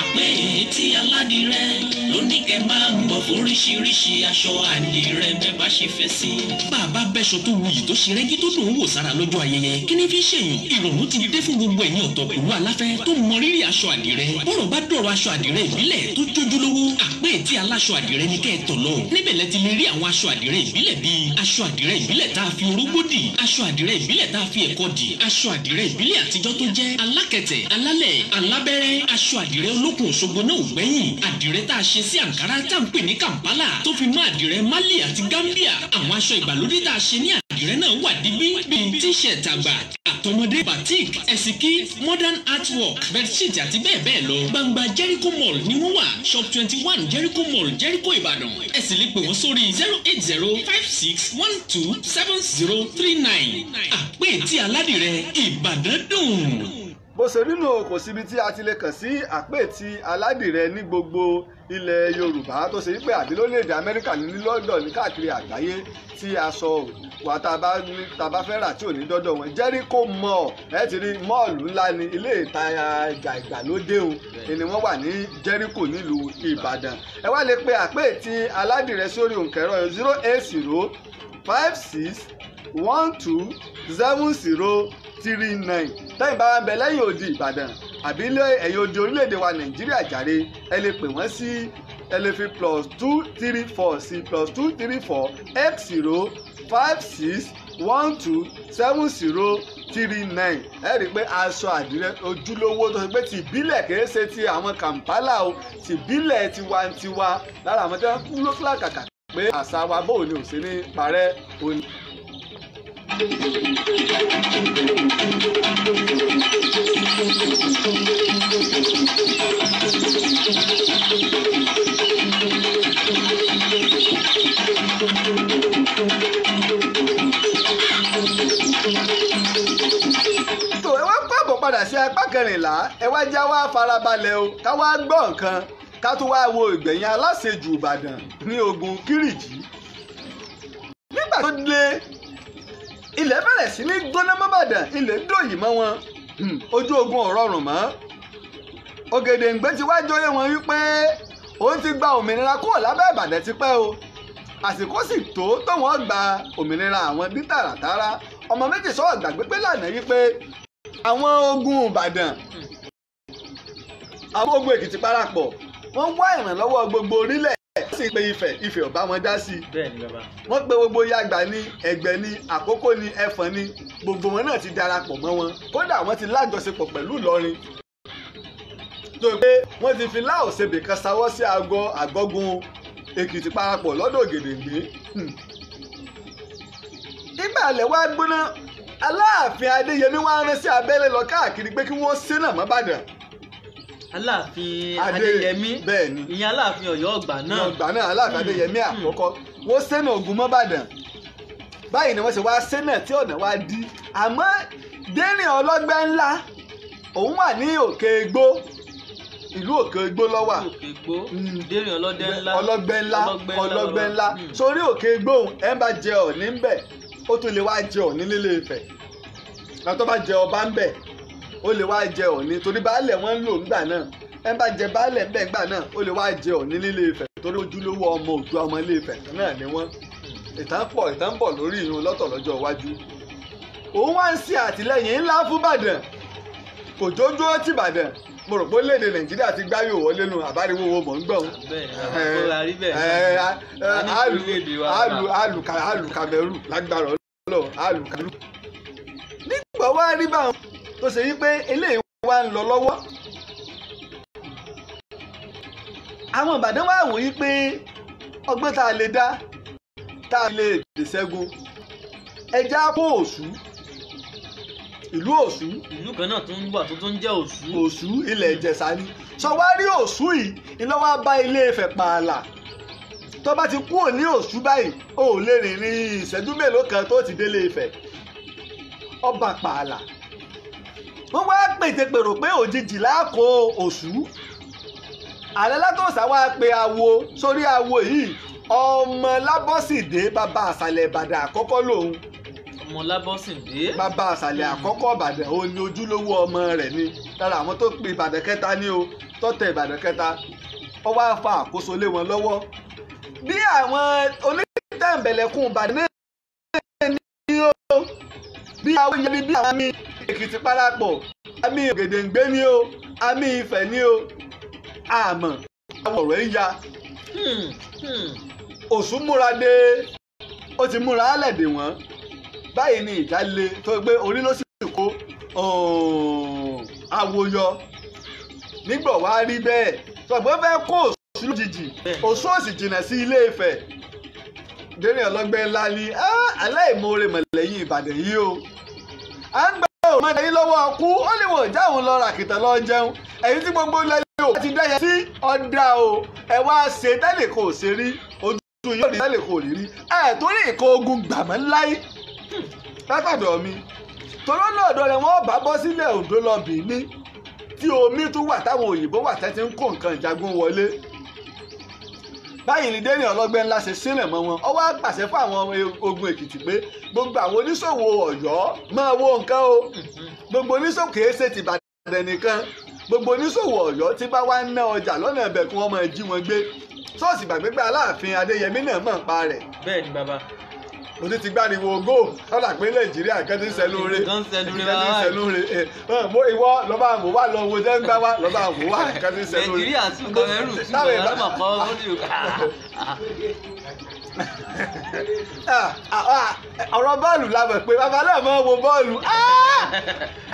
Speaker 2: àpèétí aládìrẹ lónìí kẹ́ máa ń bọ̀ fóríṣiríṣi aṣọ àdìrẹ bẹ́ẹ̀ bá ṣe fẹ́ sí. bàbá bẹ́ṣọ tó wuyì tó ṣe rẹ́gí tó dùn ún wò sára lọ́jọ́ ayẹyẹ kí ni fi ṣèyàn ìrọ̀rùn ti dé fún gbogbo ẹ̀yin ọ̀tọ̀ pẹ̀lú aláfẹ́ tó mọ rírì aṣọ àdìrẹ bọ́rọ̀ bá dọ̀rọ̀ aṣọ àdìrẹ ìbílẹ̀ tó jójúlówó àpèétí aláṣọ àdìrẹ ní kẹ́ ẹ̀ tọ̀ lọ níbẹ̀ lẹ ti lè rí àwọn aṣọ àdìrẹ ìbílẹ̀ bíi aṣọ àdìrẹ ìbílẹ̀ tá a fi orógbó dì aṣọ àdìrẹ ìbílẹ̀ tá a fi ẹ̀kọ́ dì aṣọ àdìrẹ ìbílẹ̀ àtijọ́ tó jẹ́ alákẹ̀tẹ̀ alálẹ̀ alábẹ́rẹ́ aṣọ àdìrẹ olókùn Òṣogbo náà ò gbẹ́yìn àdìrẹ tá a ṣe sí Àǹkárá tá à ń pè ní Kampala tó fi mọ́ àdìrẹ Mali àti Gambia àwọn aṣọ ìgbàlódé tá a ṣe ní àdìrẹ náà wà dígbí bíi t-shirt àgbà àtọmọdé batik ẹ̀sìnkí modern artwork bedsheet àti bẹ́ẹ̀ bẹ́ẹ̀ lọ gbangba Jericho Mall ni wọ́n wà shop 21 Jericho Mall Jericho Ìbàdàn ẹ sì lè pè wọ́n sórí 08056127039 àpèétí aládìrẹ Ìbàdàn dùn.
Speaker 1: bó ṣe rí nù kò síbi tí a ti lè kàn sí àpèétí aládìrẹ ní gbogbo ilẹ̀ Yorùbá tó ṣe wípé àbí lórílẹ̀‐èdè Amẹ́ríkà ní London ní káàkiri àgbáyé tí aṣọ wa tá a bá fẹ́ rà tí ò ní dọ́dọ̀ wọn Jericho Mall ẹ ti rí mọ́ọ̀lù ńlá ní ilé ìtajà ìgbàlódé òun ni wọ́n wà ní Jericho nílùú Ìbàdàn ẹ wá lè pe àpèétí aládìrẹ sórí òǹkẹ́rọ 08056127039 tẹ́yìn bá ń bẹ lẹ́yìn odi Ìbàdàn àbí ẹ̀yìn odi orílẹ̀-èdè wa Nàìjíríà jàre ẹ lè pè wọ́n sí ẹ lè fi +234 sí +234 x056127039 ẹ rí i pé aṣọ àdìrẹ ojúlówó tó ṣe pé ti ìbílẹ̀ kìí ṣe ti àwọn Kampala o ti ìbílẹ̀ tiwantiwa lára àwọn tí wọ́n kú ló kílákàkà pé àṣà wa bóun ni ò sí ní parẹ́ òní. Padà sí apá kẹrìnlá ẹ wá já wá farabalẹ̀ o ká wá gbọ́ nǹkan ká tún wá wo ìgbẹ̀yìn aláṣejù Ìbàdàn ní ogun Kírìjí. nígbà tó dé ilẹ̀ bẹ̀rẹ̀ sí ní gbóná mọ́ Ìbàdàn ilẹ̀ dòyì mọ́ wọn ojú ogun ò rọrùn mọ́ Ògèdèngbé ti wá jóyè wọn wípé òun ti gba òmìnira kúrò lábẹ́ Ìbàdàn tipẹ́ o àsìkò sì tó tóun gba òmìnira àwọn bí tààràtàrà ọmọ méjì sọ̀rọ̀ gbàgbé pé lánàá yí pé àwọn ogun Ìbàdàn àwọn ogun Èkìtì parapọ̀ wọ́n wá ìrànlọ́wọ́ gbogbo orílẹ̀ sì pé Ifẹ̀ ò bá wọn dá sí i wọ́n pe gbogbo Yàgbà ní Ẹ̀gbẹ́ ní Àkókò ní Ẹ̀fọ̀n ní gbogbo wọn náà ti darapọ̀ mọ́ wọn kódà wọ́n ti lájọṣepọ̀ pẹ̀lú Ìlọrin tó pé wọ́n ti fi láòṣèbè kan sáwọ́ sí àgọ́gun Èkìtì parapọ̀ lọ́dọ̀ Ògèdèngbé nígbà alẹ́ wá gbóná Aláàfin Adéyẹmí wá rán sí abẹ́lé lọ káàkiri pé kí wọ́n ṣínà mọ́ Ìbàdàn.
Speaker 3: Aláàfin Adéyẹmí
Speaker 1: bẹ́ẹ̀ ni
Speaker 3: ìyẹn Aláàfin Ọ̀yọ́ ọgbà náà
Speaker 1: Aláàfin Adéyẹmí àkọ́kọ́ wọ́n ṣínà Ògùn mọ́ Ìbàdàn báyìí ni wọ́n ṣe wá ṣínà tí ọ̀nà wá dí àmọ́ Dẹ́rìn ọlọ́gbẹ́ ńlá òun wà ní Òkè Igbó ìlú Òkè Igbó ló wà
Speaker 3: Dẹ́rìn ọlọ́gbẹ́ ńlá
Speaker 1: sórí Òkè Igbó ẹ̀ ń bá jẹ Ọ̀ọ̀ni ń bẹ̀ ó tún lè wá jẹ Ọ̀ọ̀ni nílé Ifẹ̀ látọ́ bá jẹ ọba ń bẹ̀ ó lè wá jẹ Ọ̀ọ̀ni torí baálẹ̀ wọn ń lò ńgbà náà ẹ bá jẹ baálẹ̀ ńbẹ̀ ńgbà náà ó lè wá jẹ Ọ̀ọ̀ni nílé Ifẹ̀ torí ojúlówó ọmọ Oòduà ọmọ ilé Ifẹ̀ náà ni wọ́n. ìtàn pọ̀ lórí ìyún lọ́tọ̀ lọ́jọ́ iwájú. òun wá ń ṣe àtìlẹ́yìn ńlá fún Ìbàdàn kò jójú ó ti Ìbàdàn mo rò pé léde Nàìjíríà ti gbáyò wọlé nu àbáriwo wo mọ̀ ń gbọ̀n. àlù Kàmẹ́rù lágbára Ọlọ́run àlù Kàmẹ́rù. nígbà wá rí báwọn tó ṣe yí pé eléyìí wá ń lọ lọ́wọ́. àwọn Ìbàdàn wá wò yí pé ọgbọ́n tá a lè dá tá a lè dè ṣẹ́gun ẹja kó Ọ̀ṣun ìlú Ọ̀ṣun.
Speaker 3: ìlú kan náà tó ń wà tó ń jẹ́ Ọ̀ṣun.
Speaker 1: Ọ̀ṣun ilẹ̀ Ìjẹ̀ṣà ni sọwárí Ọ̀ṣun yìí iná wá bá Ilé Ifẹ̀ pààlà tó bá ti kúrò ní Ọ̀ṣun báyìí o ò lè rìn ní ìṣẹ́jú mélòó kan tó ti délé Ifẹ̀ ọba pààlà. wọ́n wá pètèpèrò pé òjijì láàkó Ọ̀ṣun ààrẹ Látòsà wá pe awo sórí awo yìí ọmọ Lábọ́sìndé bàbá àṣàlẹ̀ Ìbàdàn àkọ́kọ́ lòun.
Speaker 3: ọmọ Lábọ́sìndé.
Speaker 1: bàbá àṣàlẹ̀ àkọ́kọ́ Ìbàdàn òun ni ojúlówó ọmọ rẹ̀ ni lára àwọn tó pe Ìbàdàn kẹta ní o tọ́tẹ̀ Ìbàdàn kẹta ó wá fa àkóso lé wọn lọ́wọ́. bí àwọn onítẹ̀m̀bẹ̀lẹ̀kùn Ìbàdàn náà ní o bí àwọn yẹn bí àwọn àmì Èkìtì parapọ̀ àmì Ògèdèǹgbé ní o àmì Ifẹ̀ ní o àmọ́ àwọn ọ̀rọ̀ ń ya. Ọ̀ṣun múra dé ó ti múra álẹ̀dẹ̀ wọ́n báyìí ni ìjà le tó gbé orí ló sì kó àwòyọ nígbà wá rí bẹ́ẹ̀ tọ̀gbọ́n fẹ́ kó Ọ̀ṣun lójijì Ọ̀ṣun ò sì jìnnà sí Ilé Ifẹ̀ dérè ọlọ́gbẹ́ ńlá ni aláìmoore mọ̀lẹ́yìn Ìbàdàn yìí o à ń gbọ́ ọmọdé yìí lọ́wọ́ ọkú ó lè wọ̀ já òun lọ ràkìtàn lọ jẹun èyí tí gbogbo ilẹ̀ yóò ti dẹ́yẹ sí ọ̀dà o ẹ wá ṣe tẹ́lẹ̀ kò ṣe rí ojú yóò rí tẹ́lẹ̀ kò rí torí ìkó ogun gbàmọ́ láyé látọ̀dọ̀ mi torí lọ́dọ̀ rẹ̀ wọ́n bá bọ́ sílẹ̀ Oǹdó lọ Bìíní tí omi tún wà táwọn òyìnbó wà tẹ́tí ń kó nǹkan ìjagun wọlé báyìí ní dẹ́rìn ọlọ́gbẹ́ ńlá ṣe sílẹ̀ mọ́ wọn ó wá pàṣẹ fún àwọn ogun Èkìtì pé gbogbo àwọn oníṣòwò Ọ̀yọ́ máa wo nǹkan o gbogbo oníṣòwò kìí ṣe tìbàdàn nìkan gbogbo oníṣòwò Ọ̀yọ́ tí bá wá ń ná ọjà lọ́nà ẹ̀bẹ̀ kí wọ́n máa jí wọn gbé ṣọ́ọ̀ṣì gbàgbé pé Aláàfin Adéyẹmí náà mọ̀ ń pa rẹ̀.
Speaker 3: bẹ́ẹ̀ ni bàbá.
Speaker 1: òní ti gbáriwo ògo ọ̀là pé Nàìjíríà kẹ́tí ń sẹ́nu re ìwọ lọ́ba àmọ́ wà lọ wo tẹ́ ń gbá wá lọ́ba àmọ́ wà kẹ́tí ń sẹ́nu re.
Speaker 3: Nàìjíríà tún Kàmẹ́rù tún bẹ̀rẹ̀ lọ́mọ̀ kọ́ ó ní
Speaker 1: ọ̀rọ̀ bọ́ọ̀lù la mọ̀ pé bàbá náà máa ń wo bọ́ọ̀lù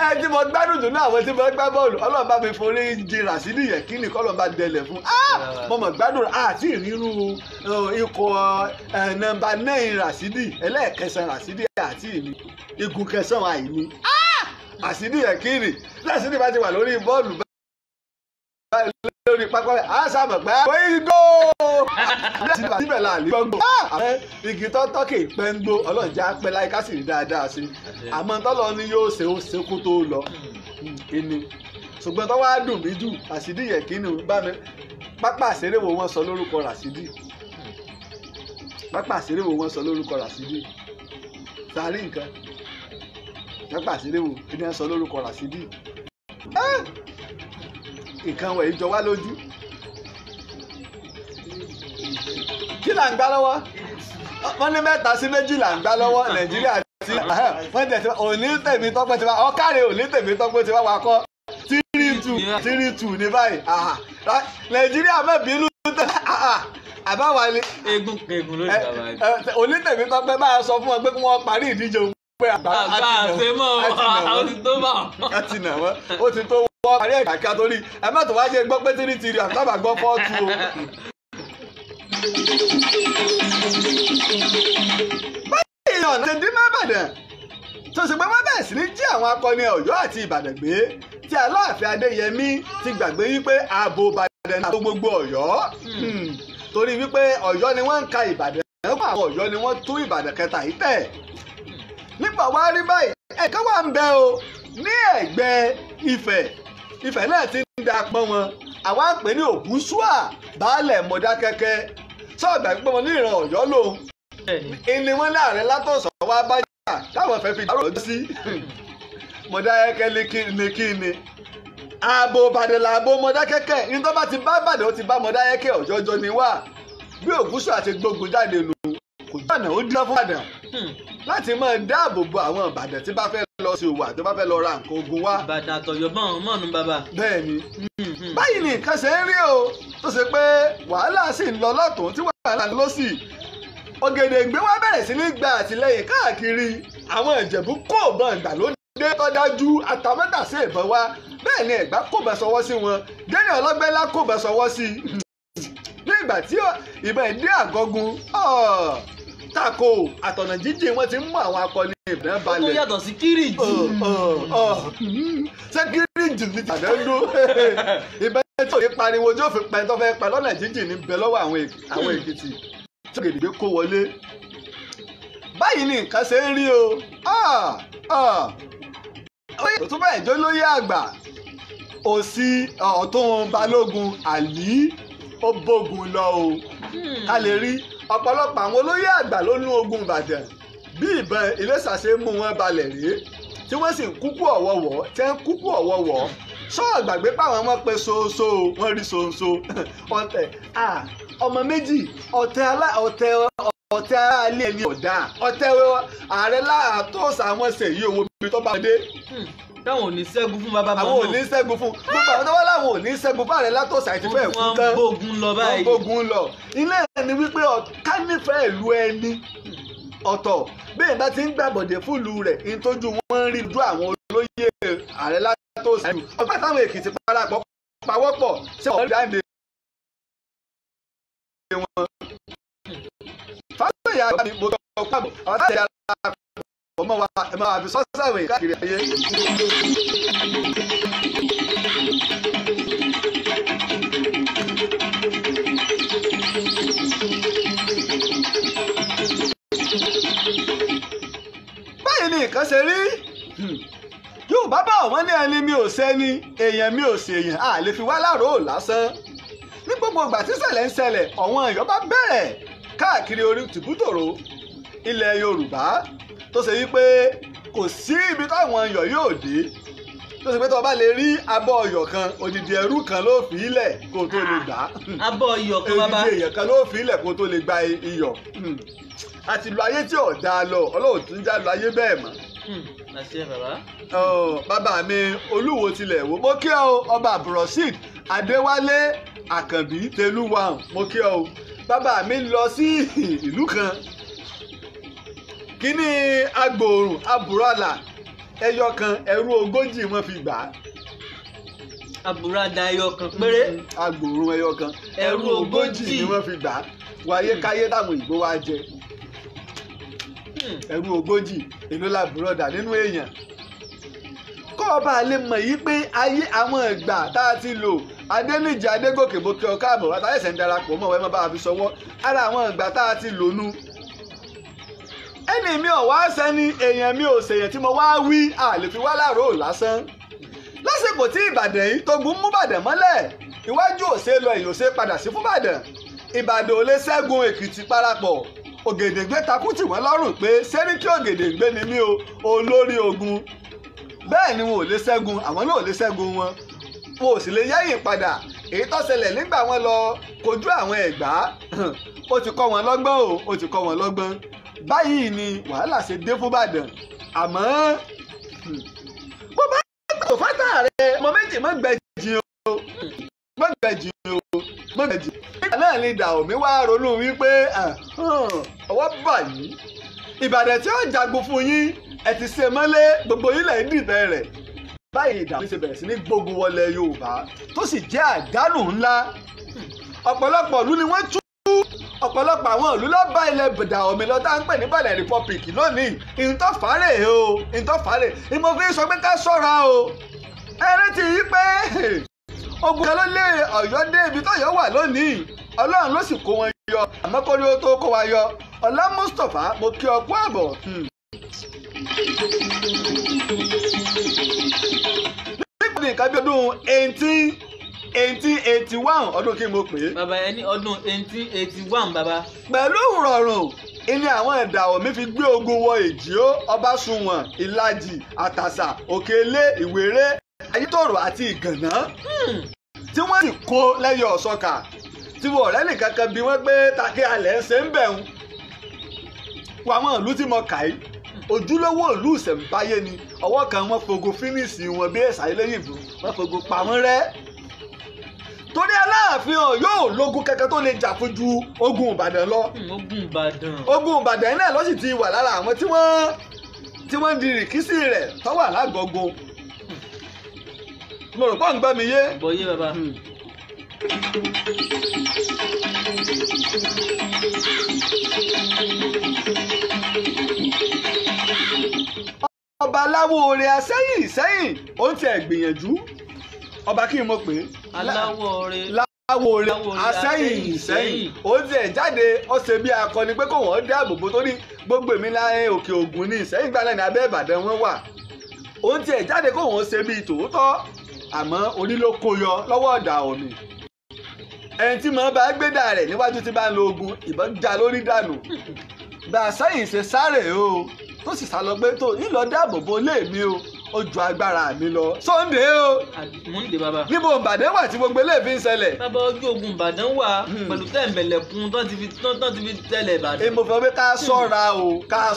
Speaker 1: ẹ tí mo gbádùn dùn náà àwọn tí mo gbá bọ́ọ̀lù Ọlọ́run bá mi forí jì Ràṣídì Yẹ̀kínì kọ́ ló bá dẹlẹ̀ fún mo mọ̀ gbádùn àti ìrírú ikọ̀ nọ́mbà 9 Ràṣídì ẹlẹ́ẹ̀kẹsàn Ràṣídì àti ìní igun kẹsàn àìní Ràṣídì Yẹ̀kínì Ràṣídì bá ti wà lórí bọ́ọ̀lù lórí pápá rẹ̀ á sàmọ̀ pé àwọn igbó síbẹ̀ là ní gbọ́ngbò àwọn igi tó tọ́kì pẹ́ńgbó ọlọ́jà pẹ́ láyé ká sì rí dáadáa sí àmọ́ tọ́lọ́ ni yóò ṣe ó ṣe kó tó lọ ìní ṣùgbọ́n tó wá dùn mí jù Ràṣídì Yẹ̀kínì bá mi pápá àṣeré wo wọ́n sọ lórúkọ Ràṣídì pápá àṣeré wo wọ́n sọ lórúkọ Ràṣídì sàárì nǹkan pápá àṣeré wo kí ni wọ́n sọ lórúkọ Ràṣídì nǹkan wẹ̀ ìjọ wá lójú kí là ń gbá lọ́wọ́ wọ́n ní 3 sí 2 là ń gbá lọ́wọ́ Nàìjíríà tí wọ́n tẹ̀ sí òní tèmi tọ́pẹ́ ti wá ọ̀kárẹ̀ òní tèmi tọ́pẹ́ ti wá wakọ́ 3-2 ní báyìí Nàìjíríà má bínú àbáwálé
Speaker 3: egun lórí bàbá
Speaker 1: òní tèmi tọ́pẹ́ bá a sọ fún wọn pé kí wọ́n parí ìdíje òun pé
Speaker 3: àgbà àṣemọ́ àwọn ti tó bá wọn.
Speaker 1: ẹ ti nà wọ́n ó ti tó wọ́n parí ẹ̀ka kí a tó rí ẹ má tó wá ṣe gbọ́ pé 3-3 àtàbà gbọ́ 4-2 o. báyìí ọ̀nà ṣe dín má Ìbàdàn tó ṣe pé wọ́n bẹ̀rẹ̀ sí ní jí àwọn akọni Ọ̀yọ́ àti Ìbàdàn gbé tí Aláàfin Adéyẹmí ti gbàgbé wípé ààbò Ìbàdàn náà tó gbogbo Ọ̀yọ́ torí wípé Ọ̀yọ́ ni wọ́n ń ka Ìbàdàn fún àwọn Ọ̀yọ́ ni wọ́n tún Ìbàdàn kẹta yìí tẹ̀ nípa wá rí báyìí ẹ̀ka wà ń bẹ o ní ẹ̀gbẹ́ Ifẹ̀ náà ti ń da pọ́n wọn àwa ń pè ní Ògúnṣúà baálẹ̀ Mọdákẹ́kẹ́ sọ̀gbà pé wọn ní ìran Ọ̀yọ́ lòun ìní wọn láàrin Látòsà wá bá jà táwọn fẹ́ fi dárò lọ́jọ́ sí Mọdákẹ́kẹ́ ní kí ni ààbò Ìbàdàn làbò Mọdákẹ́kẹ́ ní tó bá ti bá Ìbàdàn ó ti bá Mọdákẹ́kẹ́ ọ̀jọ́jọ́ ni wá bí Ògúnṣọ̀ àti gbógun jáde nù kò jọ̀nà ó dín fún Ìbàdàn láti máa dáàbò bo àwọn Ìbàdàn tí bá fẹ́ lọ sí òwò àti bá fẹ́ lọ ra nǹkan ogun wá.
Speaker 3: Ìbàdàn àtọ̀yọ́ mọ́ọ̀nù bàbá.
Speaker 1: bẹ́ẹ̀ni báyìí ni nǹkan ṣe ń rí o tó ṣe pé wàhálà sì ń lọ lọ́tún tí wàhálà ń lọ sí Ògèdèngbé wá bẹ̀rẹ̀ sí ní gba àtìlẹ́yìn káàkiri àwọn Ìjẹ̀bú kò bọ̀ ìgbà ló dé tọ́dájú àtàmọ́tàsí ìbọn wá bẹ́ẹ̀ ni Ẹ̀gbá kò bẹ̀ sọwọ́ sí wọn Gẹ́nì Ọlọ́gbẹ́lá kò bẹ̀ sọwọ́ sí ní ìgbà tí ìbọn ìdí àgọ́gun tako àtọ̀nà jíjìn wọn ti ń mú àwọn akọni ìbọn balẹ̀.
Speaker 3: ó tó yàtọ̀ sí Kírìjì.
Speaker 1: ṣé Kírìjì ní tàdéńdó ìbọn tí ò ní pariwo tí ó fi pẹ́ tó fẹ́ pẹ́ lọ́nà jíjìn ní bẹ lọ́wọ́ àwọn Èkìtì tí Ògèdèngbé kó wọlé. báyìí ni nǹkan ṣe ń rí o tó bẹ́ẹ̀ jó lóyè àgbà òsì ọ̀tún Balógun Àlí ó bógun lọ o ká lè rí ọ̀pọ̀lọpọ̀ àwọn olóyè àgbà ló nú ogun Ìbàdàn bí ìbọn Iléṣà ṣe mú wọn balẹ̀ rí tí wọ́n sì ń kúkú ọ̀wọ̀wọ̀ tí wọ́n ń kúkú ọ̀wọ̀wọ̀ sọ́ọ̀ gbàgbé páwọn ọmọ pé ṣoṣo wọ́n rí ṣoṣo ọ̀tẹ̀ ọmọ méjì ọ̀tẹ̀ aráalé ẹni ọ̀dà ọ̀tẹ̀ ààrẹ láàtọ̀ọ̀sà àwọn ṣèyí owó bíi tó bá dé.
Speaker 3: táwọn ò ní ṣẹ́gun fún bàbá mọ́.
Speaker 1: àwọn ò ní ṣẹ́gun fún gbogbo àwọn tó wá láwọn ò ní ṣẹ́gun fún ààrẹ látọ̀ọ̀sà àti fẹ́ẹ̀ kú tán.
Speaker 3: wọ́n gbógun lọ báyìí.
Speaker 1: wọ́n gbógun lọ ilé ẹni wípé ká nífẹ̀ẹ́ ìlú ẹni ọ̀tọ̀ bẹ́ẹ̀ bá ti ń gbàbọ̀dé fúlù rẹ̀ ìtọ́jú wọn rí ojú àwọn olóyè ààrẹ látọ̀ọ̀sà ọgbà táwọn Èkìtì parapọ̀ pawọ́pọ̀ ṣé wọ́n dáńdé wọn. fásitì ìyá mi mo tọ́ pàbọ̀ àwọn táyà ọmọ wa ẹ máa fi sọ́sàwìn káàkiri ayé. báyìí ni nǹkan ṣe rí Yorùbá bá wọ́n ní ẹni mi ò ṣẹni èèyàn mi ò ṣèèyàn a lè fi wá láàrò lásán ní gbogbo ìgbà tí ṣẹlẹ̀ ń ṣẹlẹ̀ ọ̀wọ́n Ọ̀yọ́ bá bẹ̀rẹ̀ káàkiri orí tìbútòrò ilẹ̀ Yorùbá tó ṣe wípé kò sí ibi táwọn Ọ̀yọ́ yóò dé tó ṣe pé tó bá lè rí abọ́ Ọ̀yọ́ kan odidi ẹrú kan ló fi ilẹ̀ kó tó lè gbà.
Speaker 3: abọ́ Ọ̀yọ́ kan bàbá
Speaker 1: odidi èèyàn kan ló fi ilẹ̀ kó tó lè gba iyọ̀ àti lu ayé tí ò dáa lọ Ọlọ́run tún já lu ayé bẹ́ẹ̀ mọ́.
Speaker 3: àṣẹ bàbá.
Speaker 1: bàbá mi Olúwo tilẹ̀ wò mo kí ọ ọba Abdulrasheed Adéwálé Àkànbí Tẹlúwà mo kí ọ bàbá mi lọ sí ìlú kan kíní agbòòrùn aburala ẹyọ kan ẹrú 40 wọ́n fi gbà á.
Speaker 3: àbúradà ẹyọ kan péré.
Speaker 1: agbòòrùn ẹyọ kan ẹrú 40 ni wọ́n fi gbà á wáyé káyé táwọn òyìnbó wá jẹ ẹrú 40 èló làbúrọ̀dà nínú èèyàn. kọ́ ọba lè mọ̀ yí pé ayé àwọn ìgbà tá a ti lò Adéníjì Adégòkè bókè ọkọ àbọ̀ wá táyẹ̀sẹ̀ ń darapọ̀ mọ́ ẹ má bá a fi sọwọ́ ara àwọn ìgbà tá a ti lò nu. ẹni mi ò wá sẹ́ni èèyàn mi ò ṣèyàn tí mo wá wí a lè fi wá láàrò lásán. lásìkò tí Ìbàdàn yìí tógun mú Ìbàdàn mọ́lẹ̀ iwájú òṣè lọ èyàn òṣè padà sí fún Ìbàdàn Ìbàdàn ò lè ṣẹ́gun Èkìtì parapọ̀ Ògèdèngbé takú tì wọ́n lọ́rùn pé sẹ́ríkì Ògèdèngbé ni mí o olórí ogun bẹ́ẹ̀ ni wọn ò lè ṣẹ́gun àwọn náà ò lè ṣẹ́gun wọn wọn ò sì lè yẹ́yìn padà èyí tó ṣẹlẹ̀ nígbà wọn lọ kojú àwọn Ẹ̀gbá ó ti kọ́ wọn lọ́gbọ́n o ó ti kọ́ wọn lọ́gbọ́n báyìí ni wàhálà ṣe dé fún Ìbàdàn àmọ́ bó bá gbàtò fátà rẹ ọmọ méjì má gbẹ̀jì o má gbẹ̀jì o má gbẹ̀jì. nígbà náà ni Dàòmí wá ronú wípé ọwọ́ bà yín Ìbàdàn tí ó jagun fún yín ẹ ti ṣe mọ́lé gbogbo yín lẹ̀ ń dìtẹ̀ rẹ̀. báyìí Dàòmí ṣe bẹ̀rẹ̀ sí ní gbógun wọlé Yorùbá tó sì jẹ́ àdánù ńlá ọ̀pọ̀lọpọ̀ ìlú ni wọ́n tú ọ̀pọ̀lọpọ̀ àwọn ìlú ló bá ilẹ̀ Dàòmí lọ tá à ń pè ní Benin Republic lónìí ìtọ́fàárẹ̀ o ìtọ́fàárẹ̀ ìmọ̀ fi sọ pé ká ṣọ́ra o ẹ rántí yí pé ogun kan ló lé Ọ̀yọ́ dé ibi tọ́yọ́ wà lónìí Ọlọ́run ló sì kó wọn yọ àmọ́ kórí ó tó kó wa yọ Ọlá Mustapha mo kí ọ kú àbọ̀. nígbà tí nǹkan bí ọdún 1881 ọdún kí n mo pè é.
Speaker 3: bàbá ẹ ní ọdún 1881 bàbá.
Speaker 1: pẹ̀lú ìrọ̀rùn ìní àwọn Ìdàòmí fi gbé ogun wọ Èjìó, Ọbásunwọ̀n, Ìlàjì, Àtàsà, Òkèlé, Ìwéré, Ayétòrò àti Ìgànná tí wọ́n sì kó lẹ́yìn Ọ̀ṣọ́kà tí wọ́n ọ̀rẹ́ nìkan kan bí wọ́n pé takí alẹ̀ ń ṣe ń bẹ̀rù. wọ àwọn ìlú tí mo kà í ojúlówó ìlú ìṣẹ̀ǹbáyé ni ọwọ́ kan wọ́n fogo fínísì wọn bí ẹ̀sà eléyìnbó wọ́n fogo pa wọ́n rẹ́. torí Aláàfin Ọ̀yọ́ lógun kankan tó lè jà fún ju ogun Ìbàdàn lọ. ogun Ìbàdàn náà ló sì ti wà lára àwọn tí wọ́n di rìkísí rẹ̀ tó wà lágọ̀ọ́gọ́. mo rò pọ̀ ń gbọ́ mi yé.
Speaker 3: bọ̀ yé bàbá.
Speaker 1: ọba Aláwọ̀ọ̀rẹ Asẹ́yìn ó ń tẹ̀ gbìyànjú ọba kí n mọ̀ pé Aláwọ̀ọ̀rẹ Asẹ́yìn ó ń tẹ̀ jáde ọ̀sẹ̀ bí akọni pé kò wọ́n dáàbò bò torí gbogbo èmi láyé Òkè Ògùn ní Ìṣẹ́yìn gbà náà ní abẹ́ Ìbàdàn wọn wà ó ń tẹ̀ jáde kó wọ́n ṣe bíi tòótọ́ àmọ́ orí ló kó yọ lọ́wọ́ Ìdàòmí ẹni tí mo bá gbédà rẹ̀ níwájú tí bá ń lo ogun ìbọn já lórí dànù bá Asẹ́yìn ṣe sáré o tó sì sá lọ pé tó nílò dáàbò bo lé mi o ó ju agbára mi lọ. Sunday o.
Speaker 3: mo ń dé bàbá.
Speaker 1: níbo Ìbàdàn wà tí gbogbo eléyìí fi ń ṣẹlẹ̀.
Speaker 3: bàbá ojú ogun Ìbàdàn wà pẹ̀lú tẹ̀m̀bẹ̀lẹ̀kun tó ti fi tẹ̀lẹ̀ Ìbàdàn.
Speaker 1: èmo fẹ́ pé ká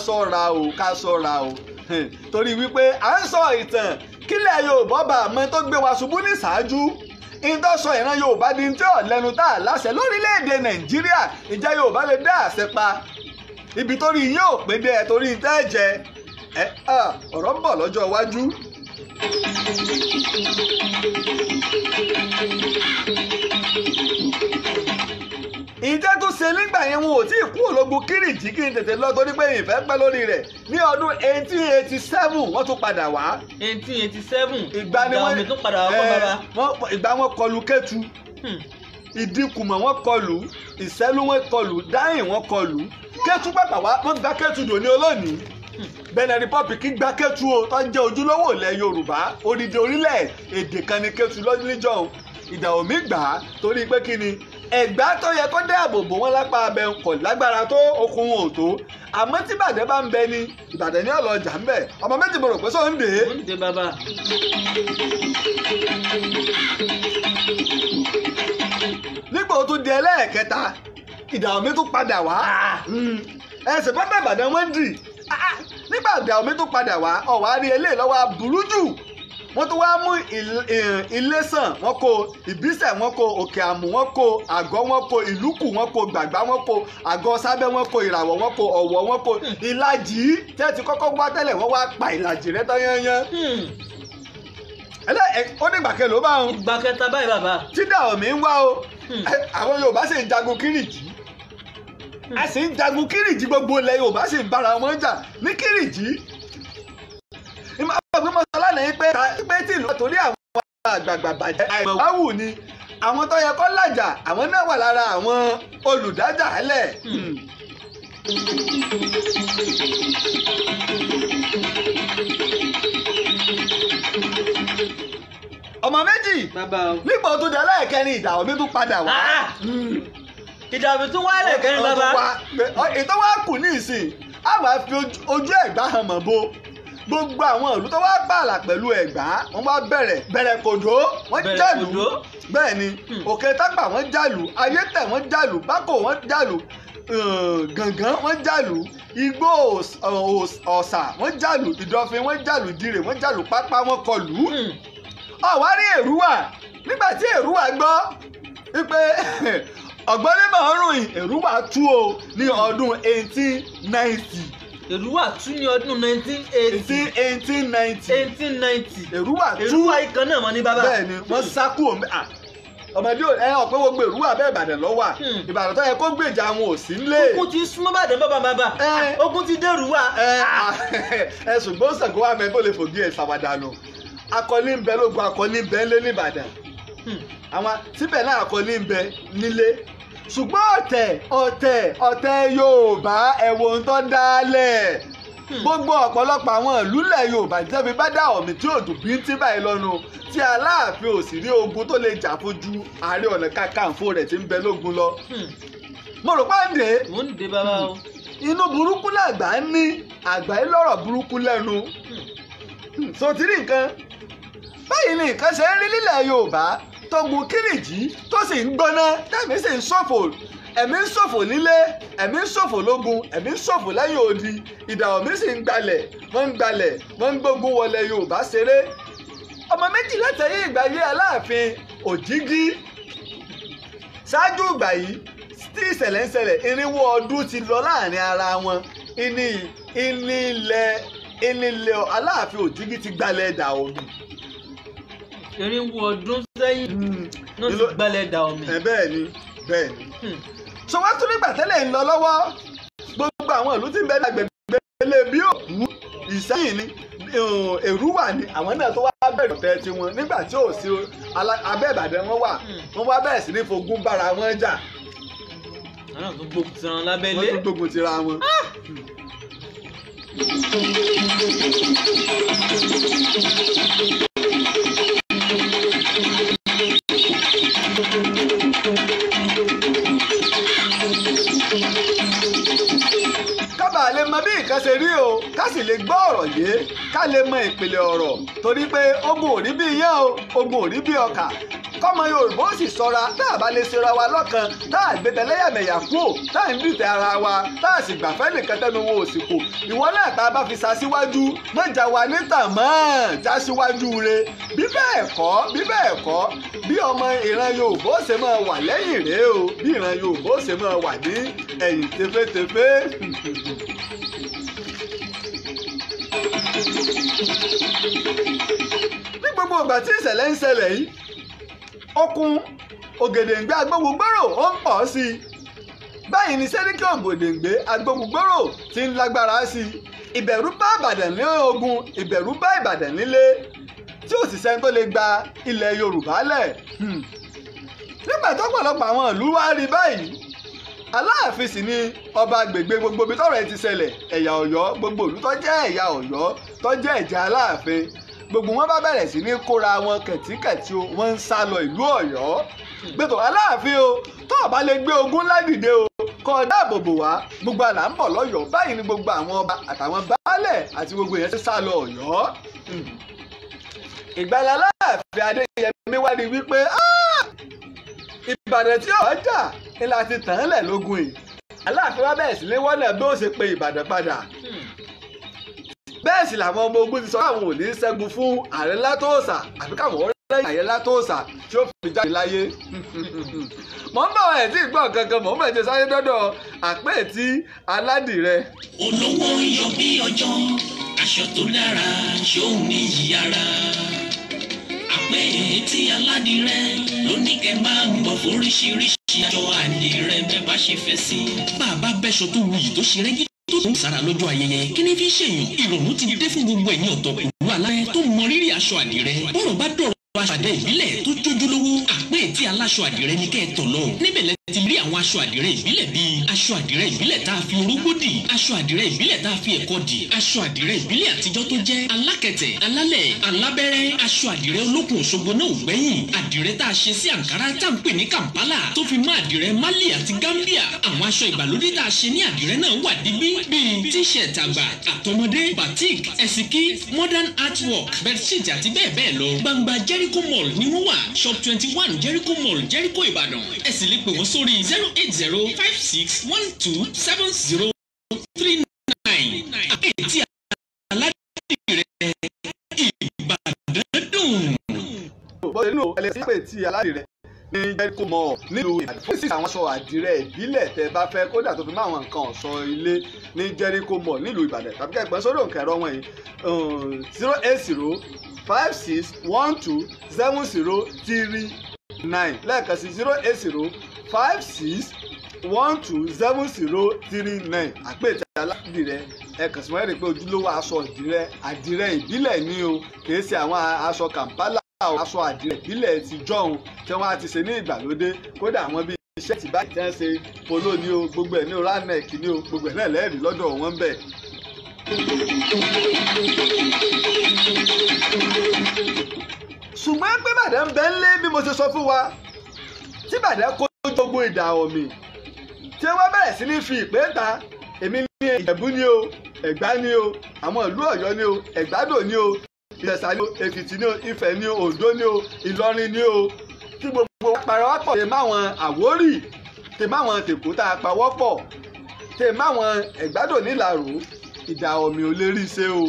Speaker 1: ṣọ́ra o torí wípé à ń sọ ìtàn kílẹ̀ Yorùbá bá àmọ́ tó gbé wa ṣubú ní ṣáájú ìtọ́sọ ìran Yorùbá di tí ò lẹ́nu tá a láṣẹ lórílẹ̀‐èdè Nàìjíríà ìjẹ́ Yorùbá lè dá àṣẹ pa ibi torí yín ò pé dé ẹ torí tẹ́ ẹ jẹ ọ̀rọ̀ ń bọ̀ lọ́jọ́ iwájú. ìjẹ́ tó ṣe nígbà yẹn wọn ò tí ì kú ológun Kírìjí kí n tètè lọ torí pé ìfẹ́ pẹ́ lórí rẹ̀ ní ọdún 1887 wọ́n tún padà wá.
Speaker 3: 1887
Speaker 1: ìgbà ni wọ́n
Speaker 3: tún padà wá kọ́ bàbá.
Speaker 1: ìgbà wọn kọlù Kétu Ìdíkùmọ̀ wọ́n kọlù Ìṣẹ́lú wọ́n kọlù Dáhìn wọ́n kọlù Kétu pàpà wá wọ́n gba Kétu dòní olónìí Benin Republic gba Kétu o tó ń jẹ́ ojúlówó ilẹ̀ Yorùbá odidi orílẹ̀ èdè kan ní Kétu lọ́jọ́ Ìdàòmí gbà á torí pé kí ni Ẹ̀gbá tó yẹ kó dáàbò bò wọ́n lápá abẹ kò lágbára tó okun wọn ò tó àmọ́ tí Ìbàdàn bá ń bẹ ní Ìbàdàn ní ọlọ́jà ń bẹ ọmọ méjì mo rò pé Sunday.
Speaker 3: mo ń dé bàbá.
Speaker 1: nígbà tó di ẹlẹ́ẹ̀kẹta Ìdàòmí tún padà wá ẹsẹ̀ pápá Ìbàdàn wọ́n dì nígbà Ìdàòmí tún padà wá ọ̀wá rí eléyìí lọ́wọ́ aburú jù wọ́n tún wá mú Iléṣàn wọ́n kó Ìbísẹ̀ wọ́n kó Òkè Àmù wọ́n kó Àgọ́ wọ́n kó Ìlúkù wọ́n kó Gbàgbá wọ́n kó Àgọ́ Sábẹ́ wọ́n kó Ìràwọ̀ wọ́n kó Ọ̀wọ̀ wọ́n kó Ìlàjì tẹ́ ti kọ́kọ́ wá tẹ́lẹ̀ wọ́n wá pa Ìlàjì rẹ́ tán yányán. ó ní ìgbà kẹlò bá wọn.
Speaker 3: ìgbà kẹta báyìí bàbá.
Speaker 1: tí Ìdàòmí ń wá o àwọn Yorùbá sì ń jagun Kírìjí a sì ń jagun Kírìjí gbogbo ilẹ̀ Yorùbá sì ń bára wọn jà ní Kírìjí ìmọ̀ mọ́sálá lẹ́yìn pé tí ìlú torí àwọn àgbààgbà bàjẹ́ àìmọ̀wáwù ni àwọn tó yẹ kó làjà àwọn náà wà lára àwọn olùdájà ẹlẹ̀. ọmọ méjì nígbà tó di ẹlẹ́ẹ̀kẹrin Ìdàòmí tún padà wá.
Speaker 3: Ìdàòmí tún wá ẹlẹ́ẹ̀kẹrin bàbá.
Speaker 1: ètò wa kù ní ìsìn àwọn àfi ojú Ẹ̀gbá hàn mọ́ bó gbogbo àwọn ìlú tó wá pààlà pẹ̀lú Ẹ̀gbá wọ́n wá bẹ̀rẹ̀ kòdó wọ́n jàlù bẹ́ẹ̀ ni Òkè Tápà wọ́n jàlù Ayétẹ̀ wọ́n jàlù Bákò wọ́n jàlù Gàngán wọ́n jàlù Igbó Ọ̀sà wọ́n jàlù Ìdọ̀fin wọ́n jàlù Ìdírè wọ́n jàlù Pápá wọ́n kọlù. ọ̀wárí Èrúwà nígbà tí Èrúwà gbọ́ wípé ọ̀gbọ́n mọ̀ọ́rùn Èrúwà tú o ní ọdún 1890.
Speaker 3: Èrúwà tún ní ọdún 1890.
Speaker 1: Èrúwà tún.
Speaker 3: Èrúwà ikán náà mọ ní bàbá.
Speaker 1: bẹ́ẹ̀ni wọ́n sá kúrò ọmọdé ọ̀pẹ́ gbogbo Èrúwà bẹ́ẹ̀ Ìbàdàn ló wà Ìbàdàn tó yẹ kó gbèjà àwọn ò sí nílé.
Speaker 3: ogun ti súnmọ́ Ìbàdàn bàbá ogun ti dẹ́rùwà.
Speaker 1: ṣùgbọ́n Ṣàngó wà mẹ́ tó lè fògì ẹ̀ ṣàwádà lọ akọni ń bẹ lógun akọni ń bẹ lé ní Ìbàdàn àwọn síbẹ̀ náà akọni ń bẹ nílé ṣùgbọ́n ọ̀tẹ̀ Yorùbá ẹ̀wọ̀n tó dálẹ̀ gbogbo ọ̀pọ̀lọpọ̀ àwọn ìlúlẹ̀ Yorùbá jẹ́ fi bá Ìdàòmí tí òdù bí ń tí báyìí lọ́nu tí Aláàfin ò sì rí ogun tó lè jà fojú Ààrẹ Ọ̀nà Kakanfò rẹ̀ tí ń bẹ lógun lọ. mo rò pàǹdé.
Speaker 3: mo ń dé bàbá o.
Speaker 1: inú burúkú làgbà ń ní àgbà yìí lọ́rọ̀ burúkú lẹ́nu so ti rí nǹkan báyìí ni nǹkan ṣe ń rí nílẹ̀ Yorùbá tó gun kírìjì tó sì ń gbóná tẹ̀mí sì ń ṣòfò ẹ̀mí ń ṣòfò nílé ẹ̀mí ń ṣòfò lógun ẹ̀mí ń ṣòfò lẹ́yìn odi ìdààmú sì ń gbalẹ̀ wọ́n ń gbógun wọlé Yorùbá ṣeré ọmọ méjì látẹ̀yìn ìgbà yé Aláàfin Òjìgí ṣáájú ìgbà yìí tí ìṣẹ̀lẹ̀ ń ṣẹlẹ̀ 400 ọdún ti lọ láàrin ara wọn ilẹ̀ Aláàfin Òjìgí ti gbalẹ̀ Dàòmì.
Speaker 3: 400 ọdún sẹ́yìn náà ti gbalẹ̀ Dàòmì.
Speaker 1: bẹ́ẹ̀ ni so wọ́n tún nígbà tẹ́lẹ̀ ń lọ lọ́wọ́ gbogbo àwọn ìlú tí ń bẹ ní agbègbè ilé bí òkú Ìṣẹ́yìn ni Èrúwà ni àwọn náà tó wá bẹ̀rẹ̀ ọ̀tẹ̀ tiwọn nígbà tí ò sí abẹ́ Ìbàdàn wọn wà wọ́n wá bẹ̀rẹ̀ sí ní fogun bára wọn jà.
Speaker 3: àwọn náà tún gbógun tira wọn lábẹ́lé.
Speaker 1: wọ́n tún gbógun tira wọn. kábàá lè mọ bí nǹkan ṣe rí o ká sì lè gbọ́ ọ̀rọ̀ yé ká lè mọ ìpìlẹ̀ ọ̀rọ̀ torí pé ogun ò rí bí iyán o ogun ò rí bí ọkà kọ́mọ Yorùbá ó sì ṣọ́ra tá a bá lè ṣera wa lọ́kan tá a gbé tẹlẹ́yàmẹ̀yà kúò tá a ń dìtẹ̀ ara wa tá a sì gbàfẹ́ nìkan tẹnu wo òsìkò ìwọ náà tá a bá fi ṣaṣíwájú mọ́jà wa níta mọ́ já síwájú re bí bẹ́ẹ̀ kọ́ bí ọmọ ìran Yorùbá ó ṣe máa wà lẹ́yìn rèé o bí ìran Yorùbá ó ṣe máa wà ní ẹ̀yìn tefetefe. ní gbogbo ìgbà tí ìṣẹ̀lẹ̀ ń ṣẹlẹ̀ yìí okun Ògèdèngbé Agbógungbòrò ó ń pọ̀ sí i báyìí ni Sẹ́ríkì Ògèdèngbé Agbógungbòrò ti ń lágbára sí i ìbẹ̀rù bá Ìbàdàn ní ogun ìbẹ̀rù bá Ìbàdàn nílé tí ò sì sẹ́ni tó lè gba ilẹ̀ Yorùbá lẹ̀ nígbà tó pọ̀lọpọ̀ àwọn ìlú wá rí báyìí Aláàfin sì ni ọba agbègbè gbogbo ibi tọ́rọ̀ ẹ ti ṣẹlẹ̀ ẹ̀yà Ọ̀yọ́ gbogbo ìlú tó jẹ́ ẹ̀yà Ọ̀yọ́ tó jẹ́ ẹ̀jẹ̀ Aláàfin gbogbo wọn bá bẹ̀rẹ̀ sí ní kóra wọn kẹ̀tíkẹ̀tí o wọ́n ń sá lọ ìlú Ọ̀yọ́ gbẹ̀tọ̀ Aláàfin o tó o bá lè gbé ogun ládìde o kó o dáàbò bò wá gbogbo àlà ń bọ̀ lọ́yọ̀ọ́ báyìí ni gbogbo àwọn ọba àtàwọn baálẹ̀ àti gbogbo èèyàn ti sá lọ Ọ̀yọ́. ìgbàlá Aláàfin Adéyẹmí wá di wípé Ìbàdàn tí ọ̀rọ̀ jà ni láti tàn án lẹ̀ lógun yìí Aláàfin wá bẹ̀rẹ̀ sí ní wọ́n náà bí ó ṣe pe Ìbàdàn padà bẹ́ẹ̀ sì làwọn ọmọ ogun ti sọ àwọn ò ní ṣẹ́gun fún Ààrẹ Látòòṣà àfi káwọn ọ̀rẹ́ Ààrẹ Látòòṣà tí ó fi jáde láyé. mọ̀ ń bọ̀ ẹ̀ tí ì gbọ́ kankan mọ̀ ń bẹ̀ ṣe sáré dọ́dọ̀ Àpètí Aládìrẹ.
Speaker 2: olówó yọ bí ọjọ́ aṣọ tó dára ṣóun ní yàrá Àpètí Aládìrẹ ló ní kẹ́ máa ń bọ̀ fóríṣiríṣi aṣọ àdìrẹ bẹ́ẹ̀ bá ṣe fẹ́ sí. bàbá bẹ́ṣọ tó wuyì tó ṣe rẹ́gí tó tún sára lọ́jọ́ ayẹyẹ kí ni fi ṣèyàn ìrònú ti dé fún gbogbo ẹ̀yin ọ̀tọ̀ pẹ̀lú alẹ́ tó mọ rírì aṣọ àdìrẹ bọ́rọ̀ bá dọ̀rọ̀ aṣọ àdìrẹ ìbílẹ̀ tó jójúlówó Àpètí aláṣọ àdìrẹ ní kẹ́ẹ̀tọ̀ lọ níbẹ̀ lẹ ti rí àwọn aṣọ àdìrẹ ìbílẹ̀ bíi aṣọ àdìrẹ ìbílẹ̀ tá a fi orógbó dì aṣọ àdìrẹ ìbílẹ̀ tá a fi ẹ̀kọ́ dì aṣọ àdìrẹ ìbílẹ̀ àtijọ́ tó jẹ́ alákẹ̀tẹ̀ alálẹ̀ alábẹ́rẹ́ aṣọ àdìrẹ olókùn Òṣogbo náà ò gbẹ́yìn àdìrẹ tá a ṣe sí Àǹkárá tá à ń pè ní Kampala tó fi mọ́ àdìrẹ Mali àti Gambia àwọn aṣọ ìgbàlódé tá a ṣe ní àdìrẹ náà wà dígbí bíi t-shirt àgbà àtọmọdé batik ẹ̀sìnkí modern artwork bedsheet àti bẹ́ẹ̀ bẹ́ẹ̀ lọ gbangba Jericho Mall ni wọ́n wà shop 21 Jericho Mall Jericho Ìbàdàn ẹ sì lè pè wọ́n sórí 08056127039 Àpètí Aládìrẹ Ìbàdàn dùn.
Speaker 1: bọ́dé nínú ẹlẹ́sìn Àpètí Aládìrẹ ní Jericho Mall nílùú Ìbàdàn fún ìsìn àwọn aṣọ àdìrẹ ìbílẹ̀ tẹ́ bá fẹ́ kódà tó fi máa wọn nǹkan ọ̀ṣọ́ ilé ní Jericho Mall nílùú Ìbàdàn tàbí kẹ́gbọ́n sórí òǹkà ẹ̀rọ wọn yìí 08056127039 lẹ́ẹ̀kan sí 08056127039 Àpètí Aládìrẹ ẹ̀kan sí wọ́n rí i pé ojúlówó aṣọ àdìrẹ ìbílẹ̀ ní o kì í ṣe àwọn aṣọ Kampala aṣọ àdìrẹ ìbílẹ̀ ti jọ̀hún tí wọ́n á ti ṣe ní ìgbàlódé kódà àwọn bíi iṣẹ́ tí báyìí tẹ́ ń ṣe polo ní o gbogbo ẹ̀ ní o ránẹ̀kì ní o gbogbo ẹ̀ náà lẹ́ẹ̀rí lọ́dọ̀ wọn bẹ̀. ṣùgbọ́n pé Ìbàdàn bẹ́ ń lé bí mo ṣe sọ fún wa tí Ìbàdàn kó jogun Dàòmì tí wọ́n bẹ̀rẹ̀ sí ní fi ìpè ta èmi Ìjẹ̀bú ni o Ẹ̀gbá ni o àwọn ìlú Ọ̀yọ́ ni o Ẹ̀gbádò ni o Ìjẹ̀ṣà ni o Èkìtì ni o Ifẹ̀ ni o Oǹdó ni o Ìlọrin ni o tí gbogbo parapọ̀ tè máwọn Àwórì tè máwọn tèkó tá a pawọ́pọ̀ tè máwọn Ẹ̀gbádò nílàró ìdá omi ò lè rí ṣe o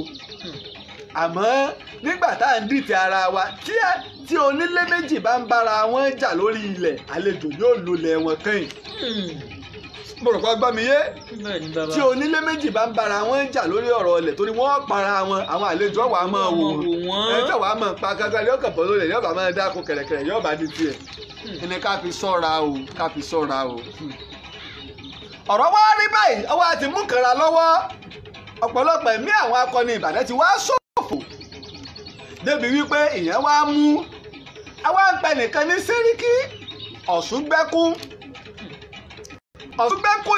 Speaker 1: àmọ́ nígbà tá à ń dìtẹ̀ ara wa tí onílé méjì bá ń bára wọn jà lórí ilẹ̀ àlejò yóò lulẹ̀ wọn kẹ́yìn mo rò pé gbọ́ mi yé tí onílé méjì bá ń bára wọn jà lórí ọ̀rọ̀ ilẹ̀ torí wọ́n para wọn àwọn àlejò wà á máa wò wọ́n ẹjọ́ wà á máa pa gángan yóò kàn bọ́ lórí ẹ̀ yóò bá máa dáko kẹ̀rẹ̀kẹ̀rẹ̀ yóò bá di tiẹ̀ ẹni ká fi sọ́ra o ká fi sọ́ra o. ọ̀rọ̀ wá rí báyìí ọwọ́ àti mú kànra lọ́wọ́ ọ̀pọ̀lọpọ̀ ẹ̀mí àwọn akọni Ìbàdàn ti wá ṣòfò débi wípé ìyẹn wá mú àwa ń pẹ nìkan ní Sẹ́ríkí Ọ̀ṣúngbẹ́kún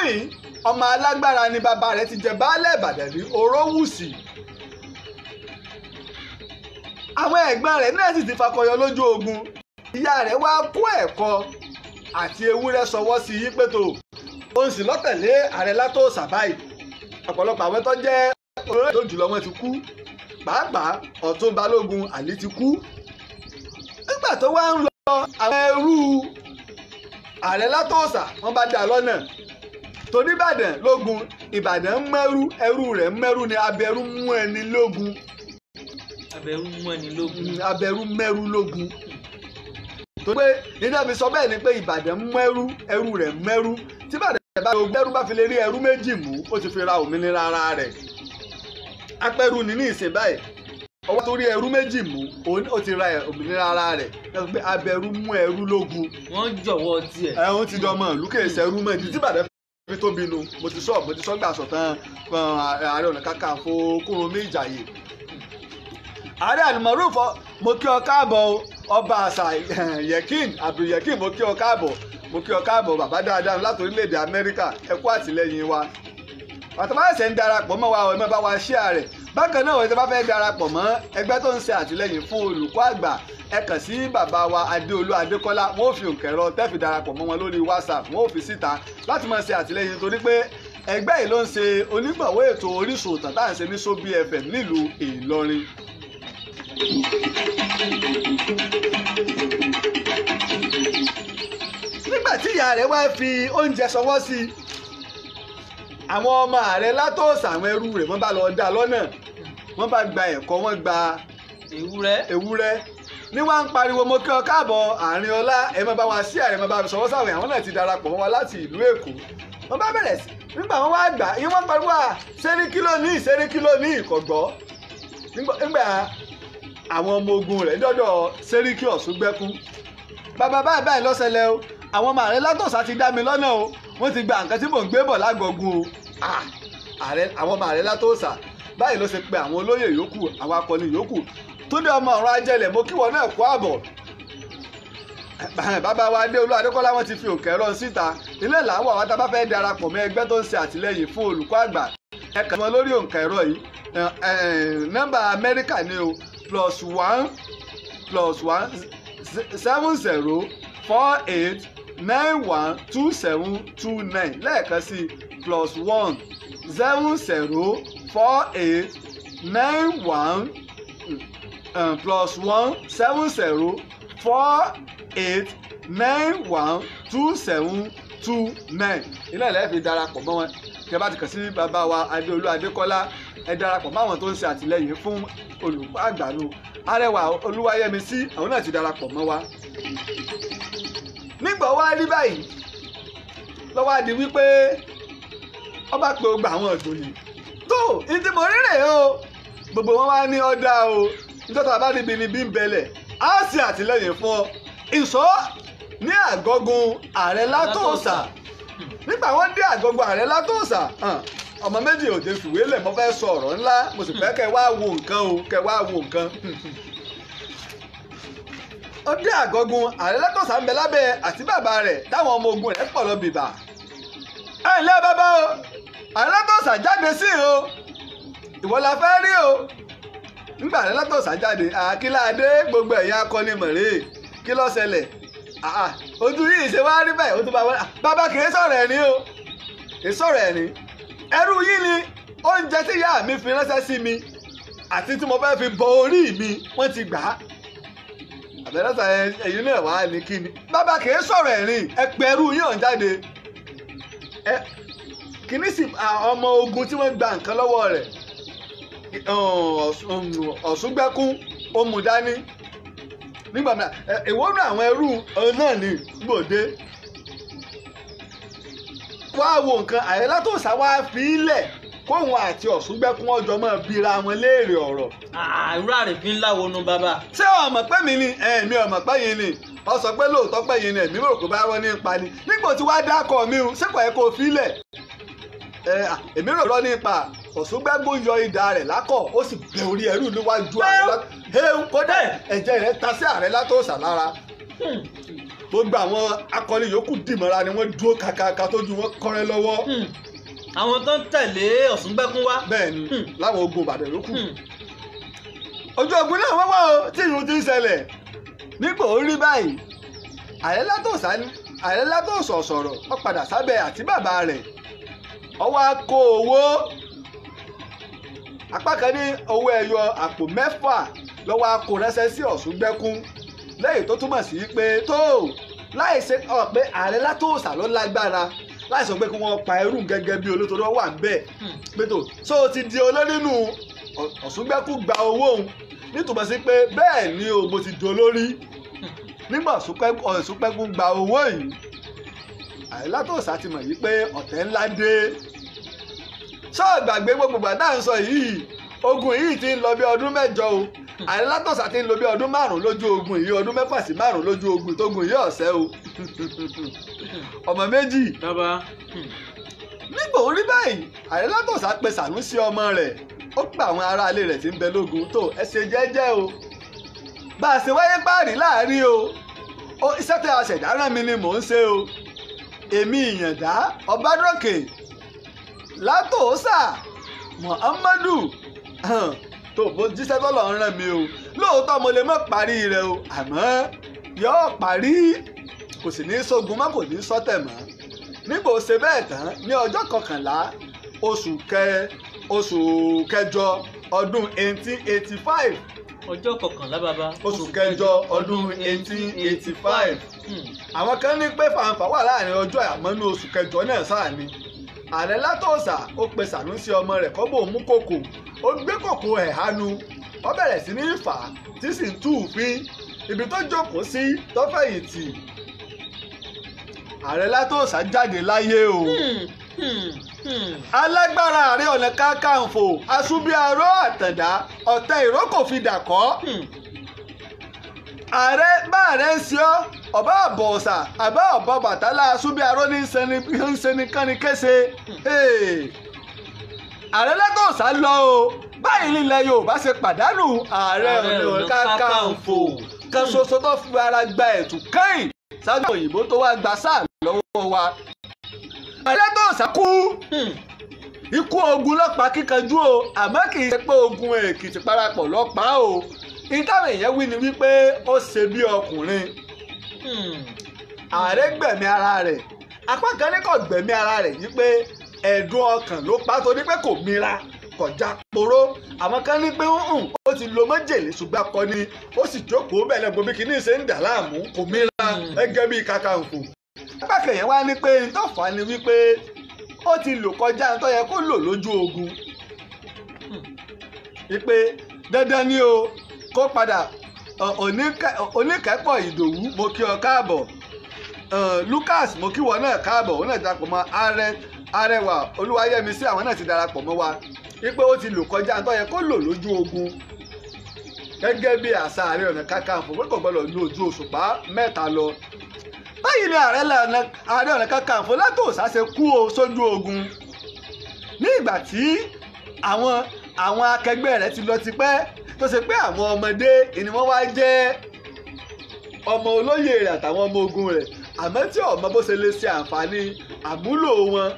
Speaker 1: yìí ọmọ alágbára ni bàbá rẹ̀ ti jẹ baálẹ̀ Ìbàdàn ní Orówùsì àwọn ẹ̀gbọ́n rẹ̀ náà sì ti fakọyọ lójú ogun ìyá rẹ̀ wá kó ẹ̀kọ àti ewúrẹ́ sọwọ́ sí yí pé tó òun sì lọ́tẹ̀lé Ààrẹ Látòsà báyìí ọ̀pọ̀lọpọ̀ àwọn tó jẹ́ olóyè tó jùlọ wọn ti kú pàápàá Ọ̀tún Balógun Àlí ti kú nígbà tó wá ń lọ àwọn ẹrú Ààrẹ Látòsà wọ́n bá dá lọ́nà torí Ìbàdàn lógun Ìbàdàn ń mẹ́rú ẹrú rẹ̀ ń mẹ́rú ni abẹ́rú mú ẹni lógun abẹ́rú mẹ́rú lógun torí pé nígbà mi sọ bẹ́ẹ̀ ni pé Ìbàdàn ń mẹ́rú ẹrú rẹ̀ ń mẹ́rú tí Ìbàdàn ẹrú bá fi lè rí ẹrú méjì mú ó ti fi ra òmìnira ara rẹ̀ apẹ́rù ní ìsìn báyìí ọwọ́ tó rí ẹrú méjì mú ó ti ra òmìnira ara rẹ̀ pé abẹ́rú mú ẹrú lógun.
Speaker 3: wọ́n jọ̀wọ́ tiẹ̀.
Speaker 1: ẹ̀hún ti dánmọ̀ lùkè ìṣẹ́rú mọ́ ìdí tí Ìbàdàn fi tóbi nu mo ti sọ gbà sọ̀tàn Ààrẹ Ọ̀nà Kakanfò Kúrúnmí Ìjàyè. Ààrẹ Al-Maroof mo kí ọ káàbọ̀ ọba àṣà Yekin Abdul Yekin mo kí ọ káàbọ̀ bàbá dáadáa láti orílẹ̀-èdè Amẹ́ríkà ẹ kú àtìlẹ́yìn wa àtàbáyẹsẹ̀ ń darapọ̀ mọ́ wa ọ̀ ẹ má bá wa share rẹ̀ bákan náà ẹ̀ tó bá fẹ́ darapọ̀ mọ́ ẹgbẹ́ tó ń ṣe àtìlẹ́yìn fún olùkọ́ àgbà ẹ kàn sí bàbá wa Adéolú Adékọ́lá wọ́n ò fi òǹkẹ̀rọ tẹ́fì darapọ̀ mọ́ wọn lórí WhatsApp wọ́n ò fi síta láti máa ṣe àtìlẹ́yìn torí pé ẹgbẹ́ yìí ló ń ṣe onígbọ̀wọ́ ètò Orísun ìtàn tá à ń ṣe ní Sobi FM nílùú Ìlọrin. nígbà tí ìyá rẹ̀ wá fi oúnjẹ ṣọwọ́ sí i àwọn ọmọ Ààrẹ Látòsà àwọn ẹrú rẹ̀ wọ́n bá lọ dá lọ́nà wọ́n bá gba ẹ̀kọ́ wọ́n gba ewúrẹ́ ní wọ́n ń pariwo mo kí ọ káàbọ̀ àárín ọlá ẹ má bá wa sí Ààrẹ má bá mi sọwọ́ sáwọn àwọn náà ti darapọ̀ mọ́ wa láti ìlú Èkó wọ́n bá bẹ̀rẹ̀ sí nígbà wọ́n wá gbà yín wọ́n pariwo Sẹ́ríkí lónìí ìkọ̀gbọ́ nígbà àwọn ọmọ ogun rẹ̀ dọ́dọ̀ Sẹ́ríkí Ọ̀ṣúngbẹ́kún bàbá báyìí lọ́sẹ̀lẹ̀ o àwọn ọmọ Ààrẹ Látòsà ti dá mi lọ́nà o wọ́n ti gba nǹkan tí mò ń gbé bọ̀ lágọ̀ọ́gùn o àwọn ọmọ Ààrẹ Látòsà báyìí ló ṣe pé àwọn olóyè yòókù àwọn akọni yòókù tó dé ọmọ ọ̀rọ̀ Ajẹ́lẹ̀ mo kí wọn náà kó àbọ̀ bàbá wa Adéolú Adékọ́lá wọn ti fi òkè rọ síta ilé làwọn àwọn tá a bá fẹ́ darapọ̀ mọ́ ẹgbẹ́ tó ń ṣe àtìlẹ́yìn fún olùkọ́ àgbà ẹ kàn wọ́n lórí òǹkà ẹ̀rọ yìí nọ́mbà Amẹ́ríkà ni o +1 7048912729 lẹ́ẹ̀kan sí +1 704891 +1 iná ilẹ̀ fi darapọ̀ mọ́ wọn kí ẹ bá ti kàn sí bàbá wa Adéolú Adékọ́lá ẹ darapọ̀ mọ́ àwọn tó ń ṣe àtìlẹ́yìn fún olùkọ́ àgbà nù Arẹwà Olúwayẹmisí àwọn náà ti darapọ̀ mọ́ wa. nígbà wá rí báyìí lọ́wọ́ á di wípé ọba pé ó gba àwọn ìdòyìn tó ìdí mo rí rèé o gbogbo wọn wá ní ọ̀dà o nítorí àbá níbi ni bí ń bẹ̀lẹ̀ á sì àtìlẹ́yìn fún ọ ìṣó ní àgọ́gun Ààrẹ Látòsà nígbà wọn dé àgọ́gun Ààrẹ Látòsà ọmọ méjì òde fìwé lẹ̀ mo fẹ́ sọ ọ̀rọ̀ ńlá mo sì fẹ́ kẹ́ wá wo nǹkan o kẹ́ wá wo nǹkan. ó dé àgọ́gun Ààrẹ Látòsà ń bẹ lábẹ́ àti bàbá rẹ̀ táwọn ọmọ ogun rẹ̀ pọ̀ lọ bìbà. ẹ ǹlẹ́ bàbá o Ààrẹ Látòsà jáde sí o ìwọ la fẹ́ rí o. nígbà Ààrẹ Látòsà jáde àkíládé gbogbo ẹ̀yà akọni mọ̀rẹ́ kí ló ṣẹlẹ̀ ojú yìí ṣe wá rí báyìí ó tún bá wọn bàbá kì í sọ̀rọ̀ ẹ̀ ní o kì í sọ̀rọ̀ ẹ̀ ní ẹrú yín ni oúnjẹ tí ìyá mi fi ránṣẹ́ sí mi àti tí mo fẹ́ fi bọ orí mi wọ́n ti gbà á. àbẹ̀rẹ̀sà ẹ̀yin náà wà ní kíni. bàbá kì í sọ̀rọ̀ ẹ̀rín ẹ pé ẹrú yín ọ̀hún jáde. kìíní sì ọmọ ogun tí wọ́n gba nǹkan lọ́wọ́ rẹ̀ Ọ̀ṣungbẹ́kún ó mú dání. nígbà náà ìwọ́nù àwọn ẹrú náà ní gbòde. wá wo nǹkan Àyìnlá tó sá wá fi í lẹ̀ kóhun àti Ọ̀ṣungbẹ́kún ọjọ́ máa bira wọn léèrè ọ̀rọ̀.
Speaker 3: irú àrífín ńlá wo nu bàbá.
Speaker 1: ṣé ọmọ pẹ́ mi ni èmi ọmọ pẹ́ yín ni ọ sọ pé lóòótọ́ pẹ́ yín ni èmi rò kó bá rọ́ ní ipa ni nígbà tí wàá dákọ̀ mi o ṣé kò yẹ kó fi lẹ̀. èmi rò rọ́ nípa Ọ̀ṣungbẹ́kún yọ idà rẹ̀ lákọ̀ ó sì bẹ orí ẹrú níwájú Àyìnlá kódà ẹ̀jẹ̀ rẹ̀ ta sí Àyìnlá tó sà lára. gbogbo àwọn akọni yòókù dìmọ̀ra ni wọ́n dúró kàkàkà tójú wọn kọ́rẹ́ lọ́wọ́.
Speaker 3: àwọn tó ń tẹ̀lé Ọ̀ṣungbẹ́kún wá.
Speaker 1: bẹ́ẹ̀ni láwọn ogun Ìbàdàn ló kù. ojú ogun náà wọ́n wá o tí ìlú ti ń ṣẹlẹ̀ nígbà ó rí báyìí Àyìnlá tó sọ̀rọ̀ ó padà sábẹ́ àti bàbá rẹ̀ ó wá kó owó apá kan ní owó ẹyọ àpò 6 ló wá kó ránṣẹ́ sí Ọ̀ṣungbẹ́kún lẹ́yìn tó túmọ̀ sí pé tó láì ṣe pé Àyìnlá tó sà ló lágbára láì sọ pé kí wọ́n pa ẹrú gẹ́gẹ́ bí olótòrò wà ń bẹ̀ pé tó so ti di olórí nù. Ọ̀ṣungbẹ́kún gba owó òun nítorí sí pé bẹ́ẹ̀ ni o mo ti di olórí. nígbà Ọ̀ṣungbẹ́kún gba owó yìí Àyìnlá tó sà ti mọ̀ yìí pé ọ̀tẹ̀ ńlá dé. ṣọ́ọ̀gbàgbé gbogbo gbàdá ń sọ yìí ogun yìí ti ń lọ bí ọdún 8 o. Àyìnlá tó sà ti ń lọ bí ọdún 5 lójú ogun yìí ọdún 6 sí 5 lójú ogun tógun yìí ọ̀sẹ̀ o. ọmọ méjì. nígbà orí báyìí Àyìnlá tó sà pe Sànúsí ọmọ rẹ̀ ó pe àwọn aráalé rẹ̀ tí ń bẹ lógun tó ẹ ṣe jẹ́jẹ́ o. bá a ṣe wáyé páàrí láàrin o iṣẹ́ tí a ṣẹ̀dá rán mi ni mò ń ṣe o. èmi Ìyàndá Ọbádòkè Látòósà Muhammadu tó bó jíṣẹ́ tó lọ́ọ́ rán mi o. lóòótọ́ mo lè má parí rẹ̀ o àmọ́ yóò parí kò sì ní sógun mọ́ kò ní sọ́tẹ̀ mọ́. nígbà ó ṣe bẹ́ẹ̀ tán ní ọjọ́ 11 oṣù kẹjọ ọdún 1885.
Speaker 3: ọjọ́ 11 bàbá.
Speaker 1: oṣù kẹjọ ọdún 1885. àwọn kan ní pé fàǹfà wà láàrin ọjọ́ àmọ́ ní oṣù kẹjọ náà sáà ni. Àyìnlá tó sà ó pe Sànúsí ọmọ rẹ̀ kọ́ bò mú kòkò ó gbé kòkò ẹ̀ hánu ó bẹ̀rẹ̀ sí ní fà á tí sì ń tú òfin ibi tó jókòó sí tó fẹ̀yìntì. Àyìnlá tó sà jáde láyé o. alágbára Ààrẹ Ọ̀nà Kakanfò Asúbíaró Àtàndá ọ̀tẹ̀ ìrókò fi dàkọ́. ààrẹ bá ààrẹ ń ṣe ọ́ ọba àbọ̀ọ̀sà àbá ọ̀bọ Bàtálá Asúbíaró ní ń ṣeni kánni kése. Àyìnlá tó sà lọ o báyìí nílẹ̀ Yorùbá ṣe pàdánù Ààrẹ Ọ̀nà Kakanfò kan ṣoṣo tó fi ara gba ẹ̀tù kẹ́yìn sáájú òyìnbó tó wá gba sáà lọ́wọ́ wa. Àyìnlá tó sà kú ikú ogun lọ́pàá kíkanjú o àmọ́ kì í ṣe pé ogun Èkìtì parapọ̀ lọ́pàá o. ìtàwọn èèyàn wí ni wípé ó ṣe bí ọkùnrin. Ààrẹ gbẹ̀mí ara rẹ̀ apá kan ní kò gbẹ̀mí ara rẹ̀ yí pé ẹ̀dùn ọkàn ló pa torí pé kò mira kọjá poró. àwọn kan ní pé ó ti lo májèlé ṣùgbọ́n akọni ó sì jókòó bẹ́ẹ̀ lẹ́gbọ̀n bí kìíní ṣe ń dà láàmú kò mira gẹ́gẹ́ bí Kakanfò. apá kan yẹn wá ní pé ìtọ́fà ni wípé ó ti lò kọjá tó yẹ kó lò lójú ogun. wípé dandan ni o kó padà Oníkẹ́pọ̀ Ìdòwú mo kí ọ káàbọ̀. Lucas mo kí wọ náà káàbọ̀ òun náà darapọ̀ mọ́ Arẹwà Olúwayẹmísí àwọn náà ti darapọ̀ mọ́ wa wípé ó ti lò kọjá tó yẹ kó lò lójú ogun gẹ́gẹ́ bí àṣà Ààrẹ Ọ̀nà Kakanfò pé kò gbọ́dọ̀ lu ojú òṣùpá 3 lọ. báyìí ni Ààrẹ Ọ̀nà Kakanfò Látòósà ṣe kú o sójú ogun ní ìgbà tí àwọn akẹgbẹ́ rẹ̀ ti lọ tipẹ́ tó ṣe pé àwọn ọmọdé ni wọ́n wá jẹ́ ọmọ olóyè rẹ̀ àtàwọn ọmọ ogun rẹ̀ àmọ́ tí ọmọ bó ṣe lè ṣe àǹfààní àmúlò wọn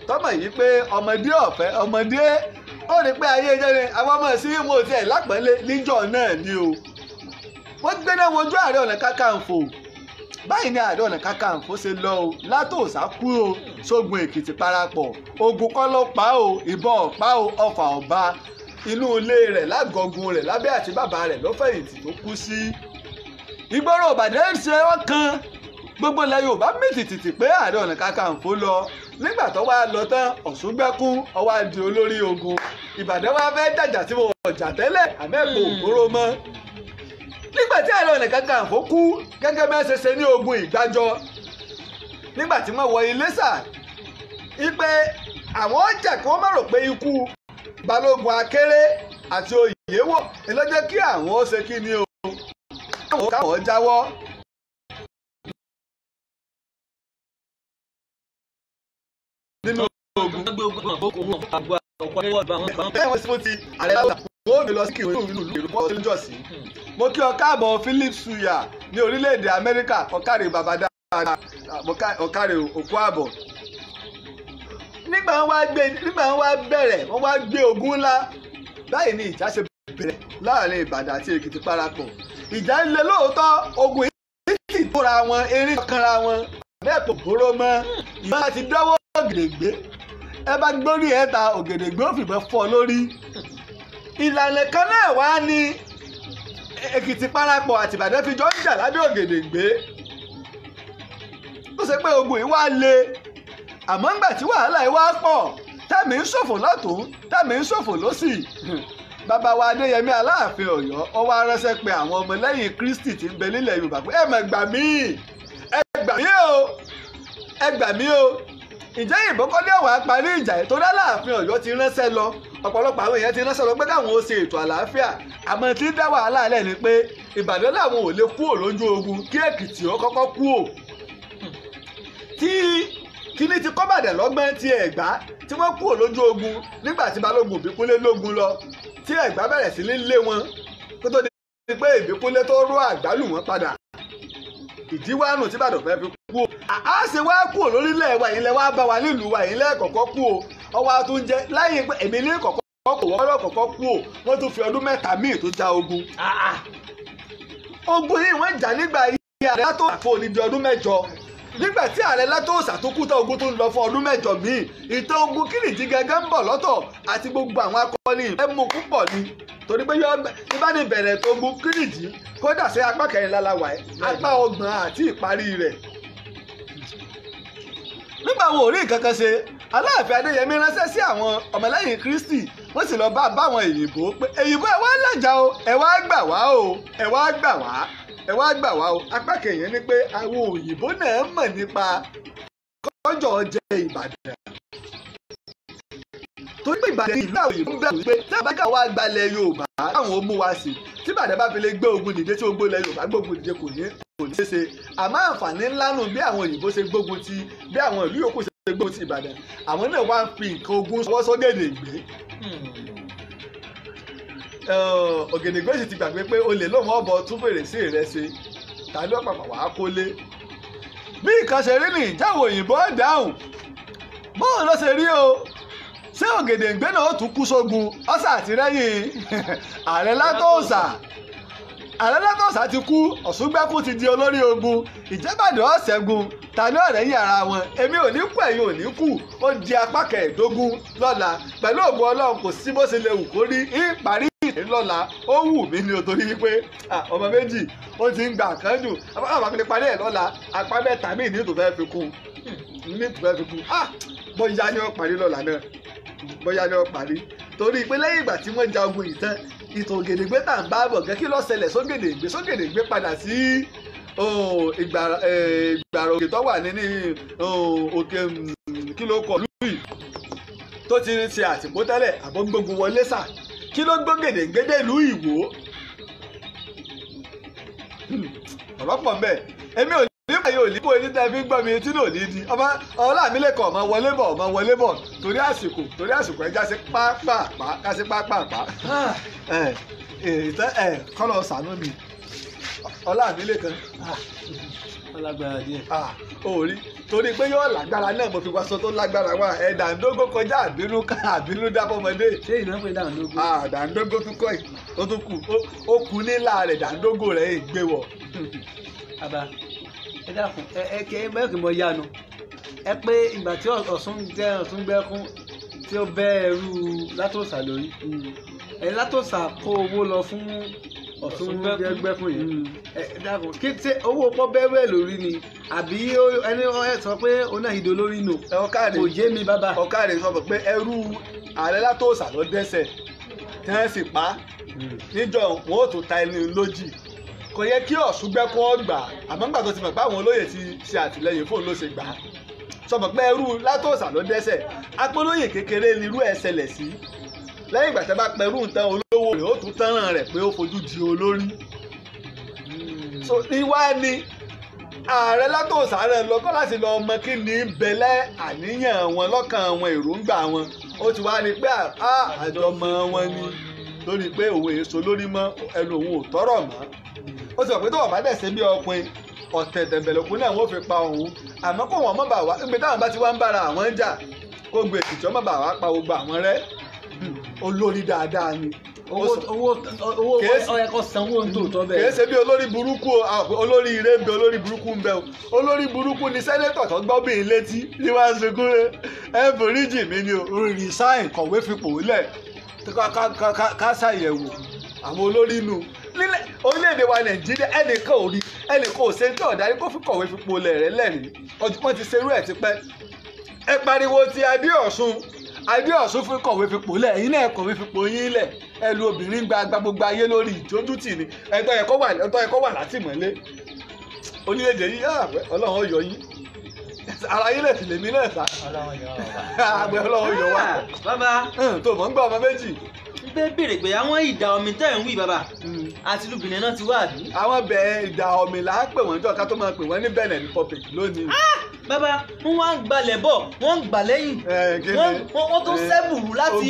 Speaker 1: tọ́mọ̀ yìí pé ọmọdé ọ̀fẹ́ ọmọdé ó rí pé ayé jẹ́ ni àwọn ọmọ sí mo tiẹ̀ lápẹ́lẹ́ níjọ́ náà ni o. wọ́n gbéná wojú Ààrẹ Ọ̀nà Kakanfò báyìí ni Ààrẹ Ọ̀nà Kakanfò ṣe lọ o látòsà kúrò sógun Èkìtì parapọ̀ ogun kọ́ ló pa o ìbọn ọ̀pá o ọfà ọba inú ilé rẹ̀ lágọ̀gùn rẹ̀ lábẹ́ àti bàbá rẹ̀ ló fẹ̀yìntì tó kú sí. ìgboro Ìbàdàn ṣe ọkàn gbogbo ilẹ̀ Yorùbá mìtìtìtì pé Ààrẹ Ọ̀nà Kakanfò lọ nígbà tó wá lọ tán Ọ̀ṣungbẹ́kún ó wá di olórí ogun Ìbàdàn wá fẹ́ jàjà tí mo ọjà tẹ́lẹ̀ àmẹ́kò ògbóró mọ́. nígbà tí Ààrẹ Ọ̀nà Kakanfò kú gẹ́gẹ́ bí wọ́n ṣe ṣe ní ogun Ìgbàjọ nígbà tí wọ́n wọ Iléṣà wípé àwọn ọjà kí wọ́n má rò pé ikú Balógun Akéré àti Oyèwọ̀ ló jẹ́ kí àwọn ó ṣe kí ni o káwọn jáwọ́. nínú ogun ẹ̀wọ̀n sí mo ti ààrẹ láwùjọ wọ́n mi lọ sí kí ìwé ìlú ìlú pọ̀ tó ń jọ sí. mo kí ọ káàbọ̀ Philip Suya ní orílẹ̀-èdè Amẹ́ríkà ọ̀kàrẹ̀ bàbá dáadáa ọ̀kàrẹ̀ òkú àbọ̀. nígbà wọn wá bẹ̀rẹ̀ wọ́n wá gbé ogun ńlá báyìí ni ìjà ṣe bẹ̀rẹ̀ láàrin Ìbàdàn àti Èkìtì parapọ̀. ìjà ń le lóòótọ́ ogun yìí sì tóra wọn eré kanra wọn bẹ́ẹ̀ kò bóró mọ́ ìbá ti dọ́wọ́ ògèdègbé ẹ bá gbórí ẹ̀ ta ògèdègbé ó fìbọn fọ́ lórí. ìlànà kan náà wá ní Èkìtì parapọ̀ àti Ìbàdàn fi jọ ń jà lábẹ́ ògèdègbé ó ṣe pé ogun yìí wá le àmọ́ ńgbà tí wàhálà yìí wá pọ̀ tẹ̀mí ń ṣòfò lọ́tún tẹ̀mí ń ṣòfò lọ́sì bàbá wa Adéyẹmí Aláàfin Ọ̀yọ́ ó wá ránṣẹ́ pé àwọn ọmọlẹ́yìn Kristi tí ń bẹ nílẹ̀ Yorùbá pé ẹ mà gbà mí ẹ gbà mí o ẹ gbà mí o ìjẹ́ ìbọn kọ́lé ọ̀wá parí ìjà ètò Aláàfin Ọ̀yọ́ ti ránṣẹ́ lọ ọ̀pọ̀lọpọ̀ àwọn èèyàn ti ránṣẹ́ lọ pé káwọn ó ṣe ètò àlàáfíà àmọ́ tí dá wàhálà lẹ̀ ni pé Ìbàdàn làwọn ò lè kúrò lójú ogun kí Èkìtì ó kọ́kọ́ kúrò tí kíní ti kọ́bàdàn lọ́gbọ́n ti Ẹ̀gbá tí wọ́n kúrò lójú ogun nígbà tí Balógun Ìbíkúnlé lógun lọ tí Ẹ̀gbá bẹ̀rẹ̀ sí ní lé wọn kó tó di pé Ìbíkúnlé tó ró àgbálù wọn padà ìdíwánu tí Ìbàdàn fẹ́ fi kú o a ṣe wá kúrò lórílẹ̀ wa yìí lẹ wá bá wa nílùú wa yìí lẹ́ẹ̀kọ̀kọ́ kú o ọwọ́ àtúnjẹ lẹ́yìn pé èmi ní kọ̀kọ́ kò wọ́n lọ́kọ̀ọ́kọ́ kú o wọ́n tún fi ọdún mẹ́ta míì tó já ogun. ogun yìí wọ́n jà nígbà yìí Ààrẹ Látòsà fún odidi ọdún mẹ́jọ nígbà tí Ààrẹ Látòsà tó kú tán ogun tó ń lọ fún ọdún mẹ́jọ míì ìtàn ogun Kírìjí gẹ́gẹ́ ń bọ̀ lọ́tọ̀ àti gbogbo àwọn akọni ẹ̀mú púpọ̀ ni torí pé yọba ní bẹ̀rẹ̀ tó ogun Kírìjí kódà sí apá kẹrìnlá la wà ẹ́ apá ọgbọ̀n àti ìparí rẹ̀. nígbà wo orí nǹkan kan ṣe Aláàfin Adéyẹmí ránṣẹ́ sí àwọn ọmọlẹ́yìn Kristi wọ́n sì lọ bá àwọn èyìnbó pé èyìnbó ẹ wá làjà o ẹ wá gbà wá o ẹ wá gbà wá ẹ wá gbà wá o apá kẹyìn ni pé àwọn òyìnbó náà mọ̀ nípa kọjọ jẹ Ìbàdàn torí pé Ìbàdàn ìlú àwọn òyìnbó bẹ̀rù pé tí àbákà wá gbalẹ̀ Yorùbá káwọn ó mú wa sí tí Ìbàdàn bá fi lè gbé ogun dìde tí ogbó ilẹ̀ Yorùbá gbógun dìde kò ní ṣeéṣe àmọ́ àǹfààní ńlá nù bí àwọn òyìnbó ṣe gbógun ti bí àwọn ìlú yòókù ṣe gbógun ti Ìbàdàn àwọn náà wá ń fi nǹkan ogun sọwọ́ sọ́gẹ̀dẹ̀ gbé. Ògèdèngbé sì ti gbàgbé pé olè lóun ọ̀bọ tún fèrèsé rẹ̀ ṣe tàbí ọ̀pàpà wàá kólé. bí nǹkan ṣe rí nìyí jáwọ́ òyìnbó dáhùn bóun ló ṣe rí o ṣé Ògèdèngbé náà ó tún kú sógun ọ̀sà àtìrẹ́yìn Ààrẹ Látòsà Ààrẹ Látòsà ti kú Ọ̀ṣungbẹ́kún ti di olórí ogun Ìjẹ̀bàdàn ọ̀ṣẹ́gun tani ọ̀rẹ́ yín ara wọn èmi ò ní kú ẹ̀yin ò ní kú ó di apá kẹẹ̀ẹ́dógún lọ́la pẹ̀lú ògùn Ọlọ́run kò sí bó ṣe lè wù kó rí ìparí ìdílé lọ́la ó wù mí ní o torí wípé ọmọ méjì ó ti ń gbà kán jù àwọn àfihàn parí ẹ̀ lọ́la apá mẹ́ta míì ní tó fẹ́ fi kún bóyá ni ó parí lọ́la náà bóyá ni ó parí torí pé lẹ́yìn ìgbà tí wọ́n ja ogun yìí tán ìtàn Ògèdèngbé tá à ń bá bọ̀ gẹ́ kí ló ṣẹlẹ̀ sógèdèngbé padà sí ìgbàrà òkè tó wà nínú òkè kí ló kọ lùí tó ti ṣe àtìpó tẹ́lẹ̀ àbọ̀gbógun wọlé sà kí ló gbógèdèngbé dé ìlú Ìwó ọ̀rọ̀ pọ̀ mbẹ́ èmi ò nígbà yóò ní bóyá níta fi ń gbọ́ mi etí náà ní di Ọlámilẹ́kan ọmọ wọlé bọ̀ torí àsìkò ẹja sí pápápá ká sí pápápá kọ́lọ̀ sànú mi Ọlámilẹ́kan
Speaker 3: ọlágbára díẹ̀.
Speaker 1: Orí torí pé yóò lágbára náà mo fi wáṣọ tó lágbára wá dàńdógó kọjá àbínú dábọ́mọdé.
Speaker 3: ṣé ìná pé dàńdógó.
Speaker 1: Dàńdógó tún kọ́ ẹ̀ ó tún kù ó kù nílà rẹ̀ dàńdógó rẹ̀ gbé wọ̀.
Speaker 3: Bàbá ẹ dákun ẹ mẹ́rin mọ yánu ẹ pé ìgbà tí Ọ̀ṣun gbẹ́kún tí ó bẹ́ ẹrú Látòsà lórí ẹ Látòsà kó owó lọ fún Ọ̀ṣun gbẹ́kún yìí ẹ dákun kí ṣe owó pọ́ bẹ́rù ẹ̀ lórí ni àbí ẹni sọ pé oná ìdò lórí nù kò yé mi bàbá.
Speaker 1: Ọ̀kàrẹ̀ sọ pé ẹrú Ààrẹ Látòsà ló dẹ́ṣẹ̀ tí wọ́n sì pa á níjọ wọn ò tó ta ẹni lójì kò yẹ kí Ọ̀ṣun gbẹ́kún ọgbà àmọ́ nígbà tó ti mọ̀ pé àwọn olóyè ti ṣe àtìlẹ́yìn fóun ló ṣe gbà á sọmọ pé ẹrú Látòsà ló dẹ́ṣẹ̀ apolóyè kékeré nírú ẹ̀ ṣẹlẹ̀ sí lẹ́yìn ìgbà tẹ́ bá pẹ̀rú nǹkan olówó rẹ̀ ó tún tánràn rẹ̀ pé ó fojú di olórí so ìwá ni Ààrẹ Látòsà rẹ̀ lọ́kọ́ láti lọ mọ kí ni bẹ̀lẹ́ àníyàn wọn lọ́kàn wọn èròǹgbà wọn ó ti wá ní pé àjọmọ wọn ni lórí pé òun èso lórí mọ́ ẹnu òun ò tọrọ mọ́ ó ti sọ pé tó wà bá dẹ̀ ṣe bí ọkùnrin ọ̀tẹ̀ tẹ̀m̀bẹ̀lẹ̀kùn náà wọ́n fi pa òun àmọ́ kó wọ́n mọ̀ bá wá níbi táwọn bá ti wá ń bára àwọn jà kó gbé ètùtù ọmọ bá wá pa gbogbo àwọn rẹ́ olórí dáadáa ni.
Speaker 3: owó ọyẹ kò sanwó ń tòótọ́ bẹ́ẹ̀.
Speaker 1: kìí ṣe bí olórí burúkú olórí ire ń bẹ olórí burúkú ń bẹ o olórí burúkú ni sẹ́nẹ́tọ̀ tó gbọ́ bíi létí ní wàá sunkún ẹ foríjì mi ni o resign kọ̀wé fipò lẹ̀ ká ṣàyẹ̀wò àwọn olórí inú nílẹ̀ orílẹ̀-èdè wa Nàìjíríà ẹnìkan ò rí ẹnìkan ò ṣe tí ọ̀darí kó fi kọ̀wé fipò lẹ̀ rẹ̀ lẹ́rìí wọ́n ti ṣerú ẹ̀ tipẹ́ ẹ pariwo ti Adéọ̀ṣun fi kọ̀wé fipò lẹ̀ ẹ̀yin náà kọ̀wé fipò yín lẹ̀ ẹ lu obìnrin gba gbogbo ayé lórí ìjójútì ni ẹ̀tọ́ yẹ kó wà látìmọ́lé onílẹ̀-èdè yìí Ọlọ́run ó yọ yín ara yín lẹ̀ sì lèmi náà sá àgbẹ̀ Ọlọ́run yọ wá
Speaker 3: bàbá
Speaker 1: tó mọ̀ ń gbọ́ ọmọ méjì.
Speaker 3: ń bẹ́ bèrè pé àwọn ìdá omi tẹ̀ ń wí bàbá àti lùbìnrin náà ti wá àbí.
Speaker 1: àwọn bẹ̀ẹ́ ìdá omi là á pè wọ́n jọ ká tó máa pè wọ́n ní Benin Republic lónìí.
Speaker 3: bàbá wọn wá ń gbalẹ̀ bọ̀ wọ́n ń gbà lẹ́yìn wọ́n tún sẹ́bùrù láti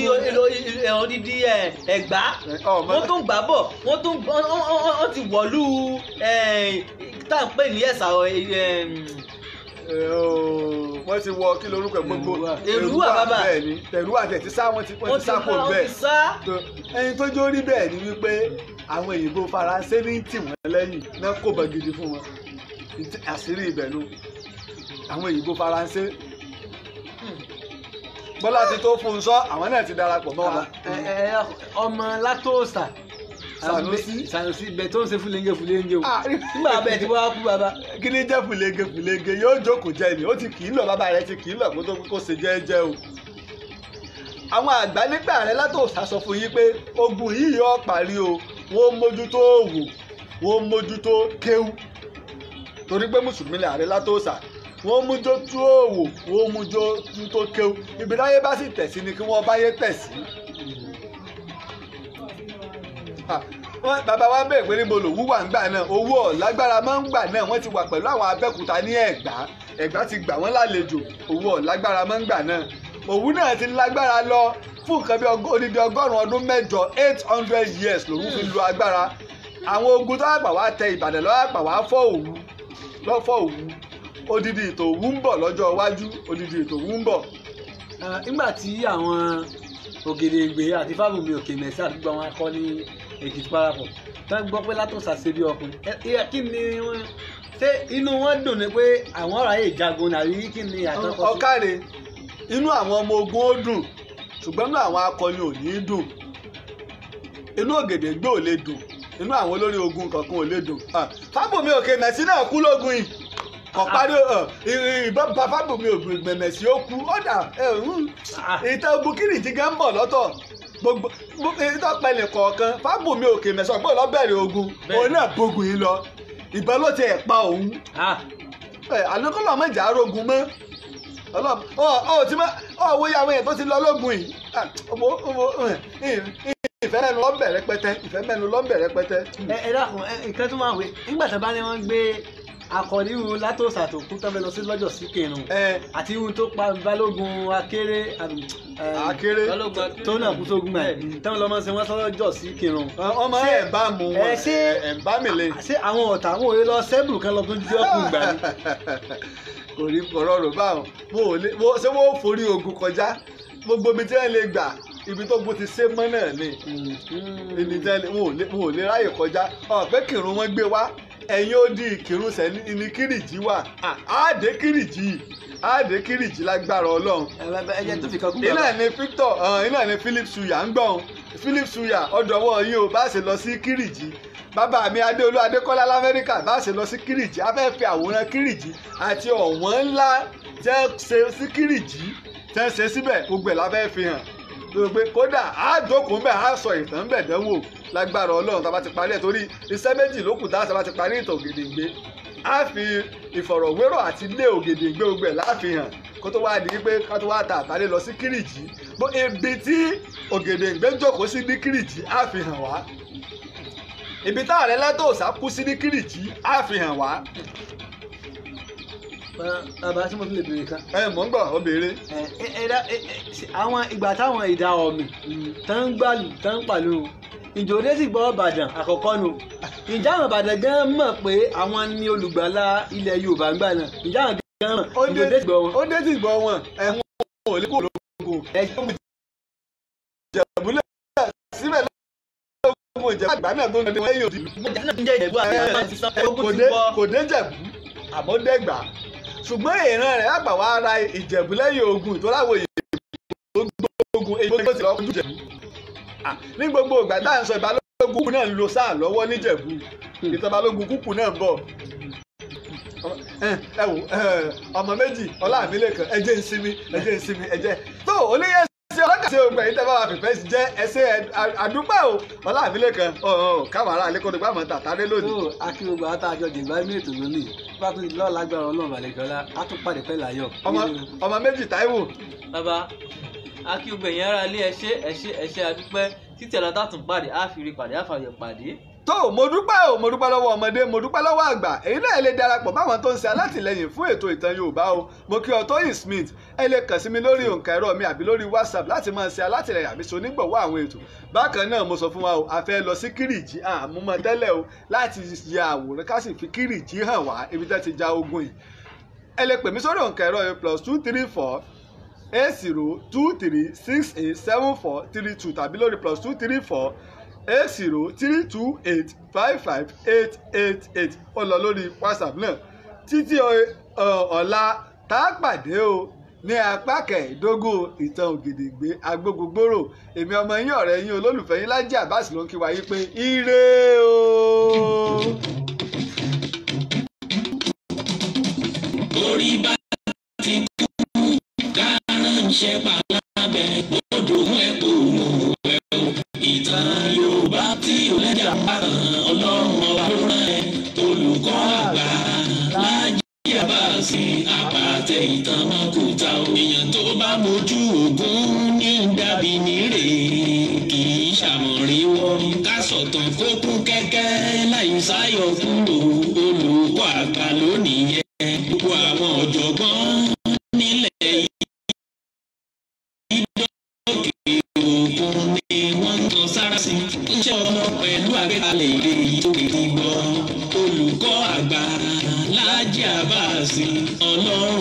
Speaker 3: odidi Ẹ̀gbá wọ́n tún gbà bọ̀ wọ́n ti wọ̀lú tá à ń pè ní ẹ̀sà
Speaker 1: wọ́n ti wọ kí lorúkọ gbogbo
Speaker 3: Èrúwà bàbá
Speaker 1: bẹ́ẹ̀ ni Èrúwà tẹ̀ ti sá wọ́n ti sá kò bẹ́ẹ̀ ẹni tó jó rí bẹ́ẹ̀ ni wípé àwọn òyìnbó Faransé ní tì wọ́n lẹ́yìn náà kò bọ̀ gidi fún wọn àṣírí ibẹ̀ nu àwọn òyìnbó Faransé Bọ́lá ti tó fún un sọ àwọn náà ti darapọ̀ mọ́ wa.
Speaker 3: ọmọ Látòsà Sanusi bẹ tó ń ṣe fúlẹ́ńgé o nígbà bẹ́ẹ̀ tí wọ́n á kú bàbá.
Speaker 1: kí ni jẹ́ fúlẹ́ńgé yóò jókòó jẹ ni ó ti kì í lọ bàbá rẹ ti kì í lọ kó tó kó ṣe jẹ́jẹ́ o. àwọn àgbà nígbà Ààrẹ Látòsà sọ fún yín pé ogun yìí yóò parí o wọ́n mójútó òwò wọ́n mójútó kéwú torí pé mùsùlùmí ni Ààrẹ Látòsà wọ́n mójútó òwò wọ́n mójútó kéwú ibi táyé bá sì tẹ̀sí ni kí wọ́n báyé tẹ̀sí. Bàbá wa bẹ̀rẹ̀ pé níbo lòwú wà ń gbà náà owó ọ̀lágbára máa ń gbà náà wọ́n ti wà pẹ̀lú àwọn Abẹ́òkúta ní Ẹ̀gbá ti gbà wọ́n lálejò owó ọ̀lágbára máa ń gbà náà òwú náà ti lágbára lọ fún nǹkan bí odidi 100 ọdún mẹ́jọ 800 years lòwú fi lu agbára àwọn ogun tó àgbà wá tẹ Ìbàdàn lọ́wọ́ àgbà wá fọ́ Òwu odidi ìtò Òwu ń bọ̀ lọ́jọ́ iwájú odidi ìtò Òwu ń bọ̀.
Speaker 3: nígbà tí àwọn Ògèdèngbé àti Fábùnmi Òkèmẹsì àdúgbò àwọn akọ ní Èkìtì parapọ̀ tó ń gbọ́ pé Látòsà ṣe bí ọkùnrin kí ni wọ́n ṣé inú wọn dùn ni pé àwọn ọ̀rọ̀ ayé ìjagun nàrí kí ni àtọ́kọ sí.
Speaker 1: ọ̀kàrẹ̀ inú àwọn ọmọ ogun ó dùn ṣùgbọ́n inú àwọn akọni ò ní dùn inú Ògèdèngbé ò lè dùn inú àwọn olórí ogun kankan ò lè dùn. Fábùnmi Òkèmẹsì náà kú lógun yìí kọ̀parí ìbọn bá Fábùnmi Òkèmẹsì ó kú ọ̀dà ìtàn ogun kìrì ti gán ń bọ̀ lọ́tọ̀ gbogbo ìtọ́pẹ̀lẹ̀ kọ̀ọ̀kan Fábùnmi Òkèmẹsì ọ̀gbọ́n lọ́bẹ̀rẹ̀ ogun òun náà bógun yìí lọ ìbọn ló ti ẹ̀ pa òun àlùkọ́lọ́ mọ̀jà arógun mọ́ ọ̀wọ́ ìyàwó yẹn tó ti lọ lógun yìí ìfẹ́ mẹ́nu lọ́bẹ̀ rẹpẹtẹ.
Speaker 3: ẹ dákun nǹkan tó máa wé nígbà tó bá ní wọ́n gbé akọni irun Látòsà tó kú tọ́fẹ́ lọ sí lọ́jọ́ sí kẹrùn àti irun tó pa Balógun Akéré tó náà kú sógun mẹ́ táwọn lọ́mọ ṣe wọ́n sọ́jọ́ sí kẹrùn.
Speaker 1: ọmọ ẹ̀ bá mú ẹ̀ bá mi lè.
Speaker 3: ṣé àwọn ọ̀tá wọn ò lè lọ sẹ́bùrù kan lọ tó jí ọkùnrin gbà ní.
Speaker 1: kò rí ọ̀rọ̀ rò báwọn ṣé wọ́n forí ogun kọjá gbogbo ibi tí wọ́n lè gbà ibi tó gbó ti ṣe mọ́ náà ni wọn ò lè ráyè kọjá pé kírun wọn gbé wá ẹ̀yin ó di ìkírùnsẹ̀ ní Kírìjí wà àádé Kírìjí lágbára Ọlọ́run.
Speaker 3: ẹ̀jẹ̀ tó fi kan kú bàbá.
Speaker 1: iná ni Victor iná ni Philip Suya ń gbọ̀n Philip Suya ọ̀dọ̀wọ́ yín o bá ṣe lọ sí Kírìjí bàbá mi Adéolú Adékọ́lá l'Amẹ́ríkà bá ṣe lọ sí Kírìjí a fẹ́ fi àwòrán Kírìjí àti ọ̀wọ́n ńlá tẹ́ ṣe sí Kírìjí tẹ́ ṣe síbẹ̀ gbogbo ẹ̀ la fẹ́ fi hàn gbogbo kódà á jókòó bẹ́ẹ̀ á sọ ìtàn bẹ̀ dánwò lágbára Ọlọ́run tá a bá ti parí ẹ̀ torí iṣẹ́ méjì ló kù tá a bá ti parí ìtàn Ògèdèngbé á fi ìfọ̀rọ̀wérọ̀ àti ilé Ògèdèngbé gbogbo ẹ̀ láfihàn kó tó wáá di pé ká tó wáá ta àtàlẹ́ lọ sí Kírìjí bó ibi tí Ògèdèngbé jókòó sí ní Kírìjí á fi hàn wá ibi tá Ààrẹ Látòsà kú sí ní Kírìjí á fi hàn wá.
Speaker 3: bàbá tí mo fi lè béèrè kan.
Speaker 1: mò ń gbọ́ ọ béèrè.
Speaker 3: àwọn ìgbà táwọn ìdá ọ̀mì tán ń gbàlù tán ń pàlú ìjòdè sì gbọ́ Ìbàdàn àkọ́kọ́ nu ìjà àwọn Ìbàdàn gan mọ̀ pé àwọn ní olùgbàlà ilẹ̀ Yorùbá ń gbà náà ìjà àwọn gan mọ̀ ìjòdè sì gbọ́ wọn.
Speaker 1: ó dé sì gbọ́ wọn ẹ̀wọ̀n ò lè kó lóògùn ìjẹ̀bùlẹ̀ síbẹ̀ lọ́wọ́ ìjẹ̀bù àgbà náà tó ń lọ lẹ́yìn òdì. kò dé Jẹ̀bú àbọ̀dẹ́gbà ṣùgbọ́n ìran rẹ̀ àgbà wá ara Ìjẹ̀bú lẹ́yìn ogun tó láwọn èèyàn gbógun èyí tó ti lọ́ọ́ kọjú Jẹ̀bú. ní gbogbo ìgbà tá à ń sọ ìbálòpọ̀ kúkú náà ń lo sáà lọ́wọ́ níjẹ̀bú ìtọ́balógun kúkú náà ń bọ̀ ẹ wò ọmọ méjì Ọlámílékan ẹ jẹ́ ń sinmi ẹ jẹ́ tó oníyẹ sí ọlọ́kàṣe ògbà yìí tẹ́ bá wà fìfẹ́ sí jẹ́ ẹsẹ̀ àdúgbò o Ọlámílékan káwọn ará alẹ́kọ̀ọ́ nígbà máa tàtàrẹ́ lónìí.
Speaker 3: akérògbà àtàjọ dìgbà ní ètò lónìí bá tún lọ́ọ̀ lágbára Ọlọ́run àlejòọlá á tún pàdé pẹ́ láyọ̀.
Speaker 1: ọmọ méjì Táíwò.
Speaker 5: bàbá akíọgbẹ̀yìn ara ilé ẹṣẹ́ adúpẹ́ títí ọ̀la tún pàdé àfìrí pàdé àfàyọ̀ pàdé.
Speaker 1: tó mo dúpẹ́ lọ́wọ́ ọmọdé mo dúpẹ́ lọ́wọ́ àgbà èyí náà lè darapọ̀ báwọn tó ń ṣe alátìlẹyìn fún ètò ìtàn Yorùbá o mo kí ọ Tóyìn Smith ẹ lè kàn sí mi lórí òǹkà ẹ̀rọ mi àbí lórí WhatsApp láti máa ṣe alátìlẹyìn àbí ṣe onígbọ̀wọ́ àwọn ètò bákan náà mo sọ fún wa o a fẹ́ lọ sí Kírìjí àmúmọ́ tẹ́lẹ̀ o láti ya àwòrán ká sì fi Kírìjí hàn wá ibi tẹ́ ti ja ogun yìí ẹ lè pè mí sórí òǹkà ẹ̀rọ yìí +234 8023687432 tàbí lórí +234 8032855888 ó lọ lórí WhatsApp náà títí ọ̀la tá a pàdé o ní apá kẹẹ̀ẹ́dógún ìtàn Ògèdèngbé Agbógungbòrò èmi ọmọ yín ọ̀rẹ́ yín olólùfẹ́ yín Lájí Abbas ló ń kí wa yí pé ire o.
Speaker 2: orí bá ti kú kárànṣẹ́ pàlábẹ́ gbọ́dọ̀ mú ẹ̀ kó mú ẹ̀ o ìtàn Yorùbá tí ò lẹ́jà bá tàn Ọlọ́run ọba ló rán ẹ olùkọ́ àgbà Lájí Abbas àpàtẹ ìtàn mọ́kúta èèyàn tó bá mojú ògún ní dàbí nírè kì í ṣàmọ̀ríwọ́ ká sọ̀tàn kó kún kẹ́kẹ́ láì sáyọ kúrò olùkọ́ àgbà lónìí yẹn gbogbo àwọn ọ̀jọ̀gbọ́n nílẹ̀ yìí lókè òkun ni wọ́n ń tan sára sí iṣẹ́ ọmọ pẹ̀lú àgbékalẹ̀ èdè yìí tó lè gbọ́ olùkọ́ àgbà Lájí Abbas Ọlọ́run.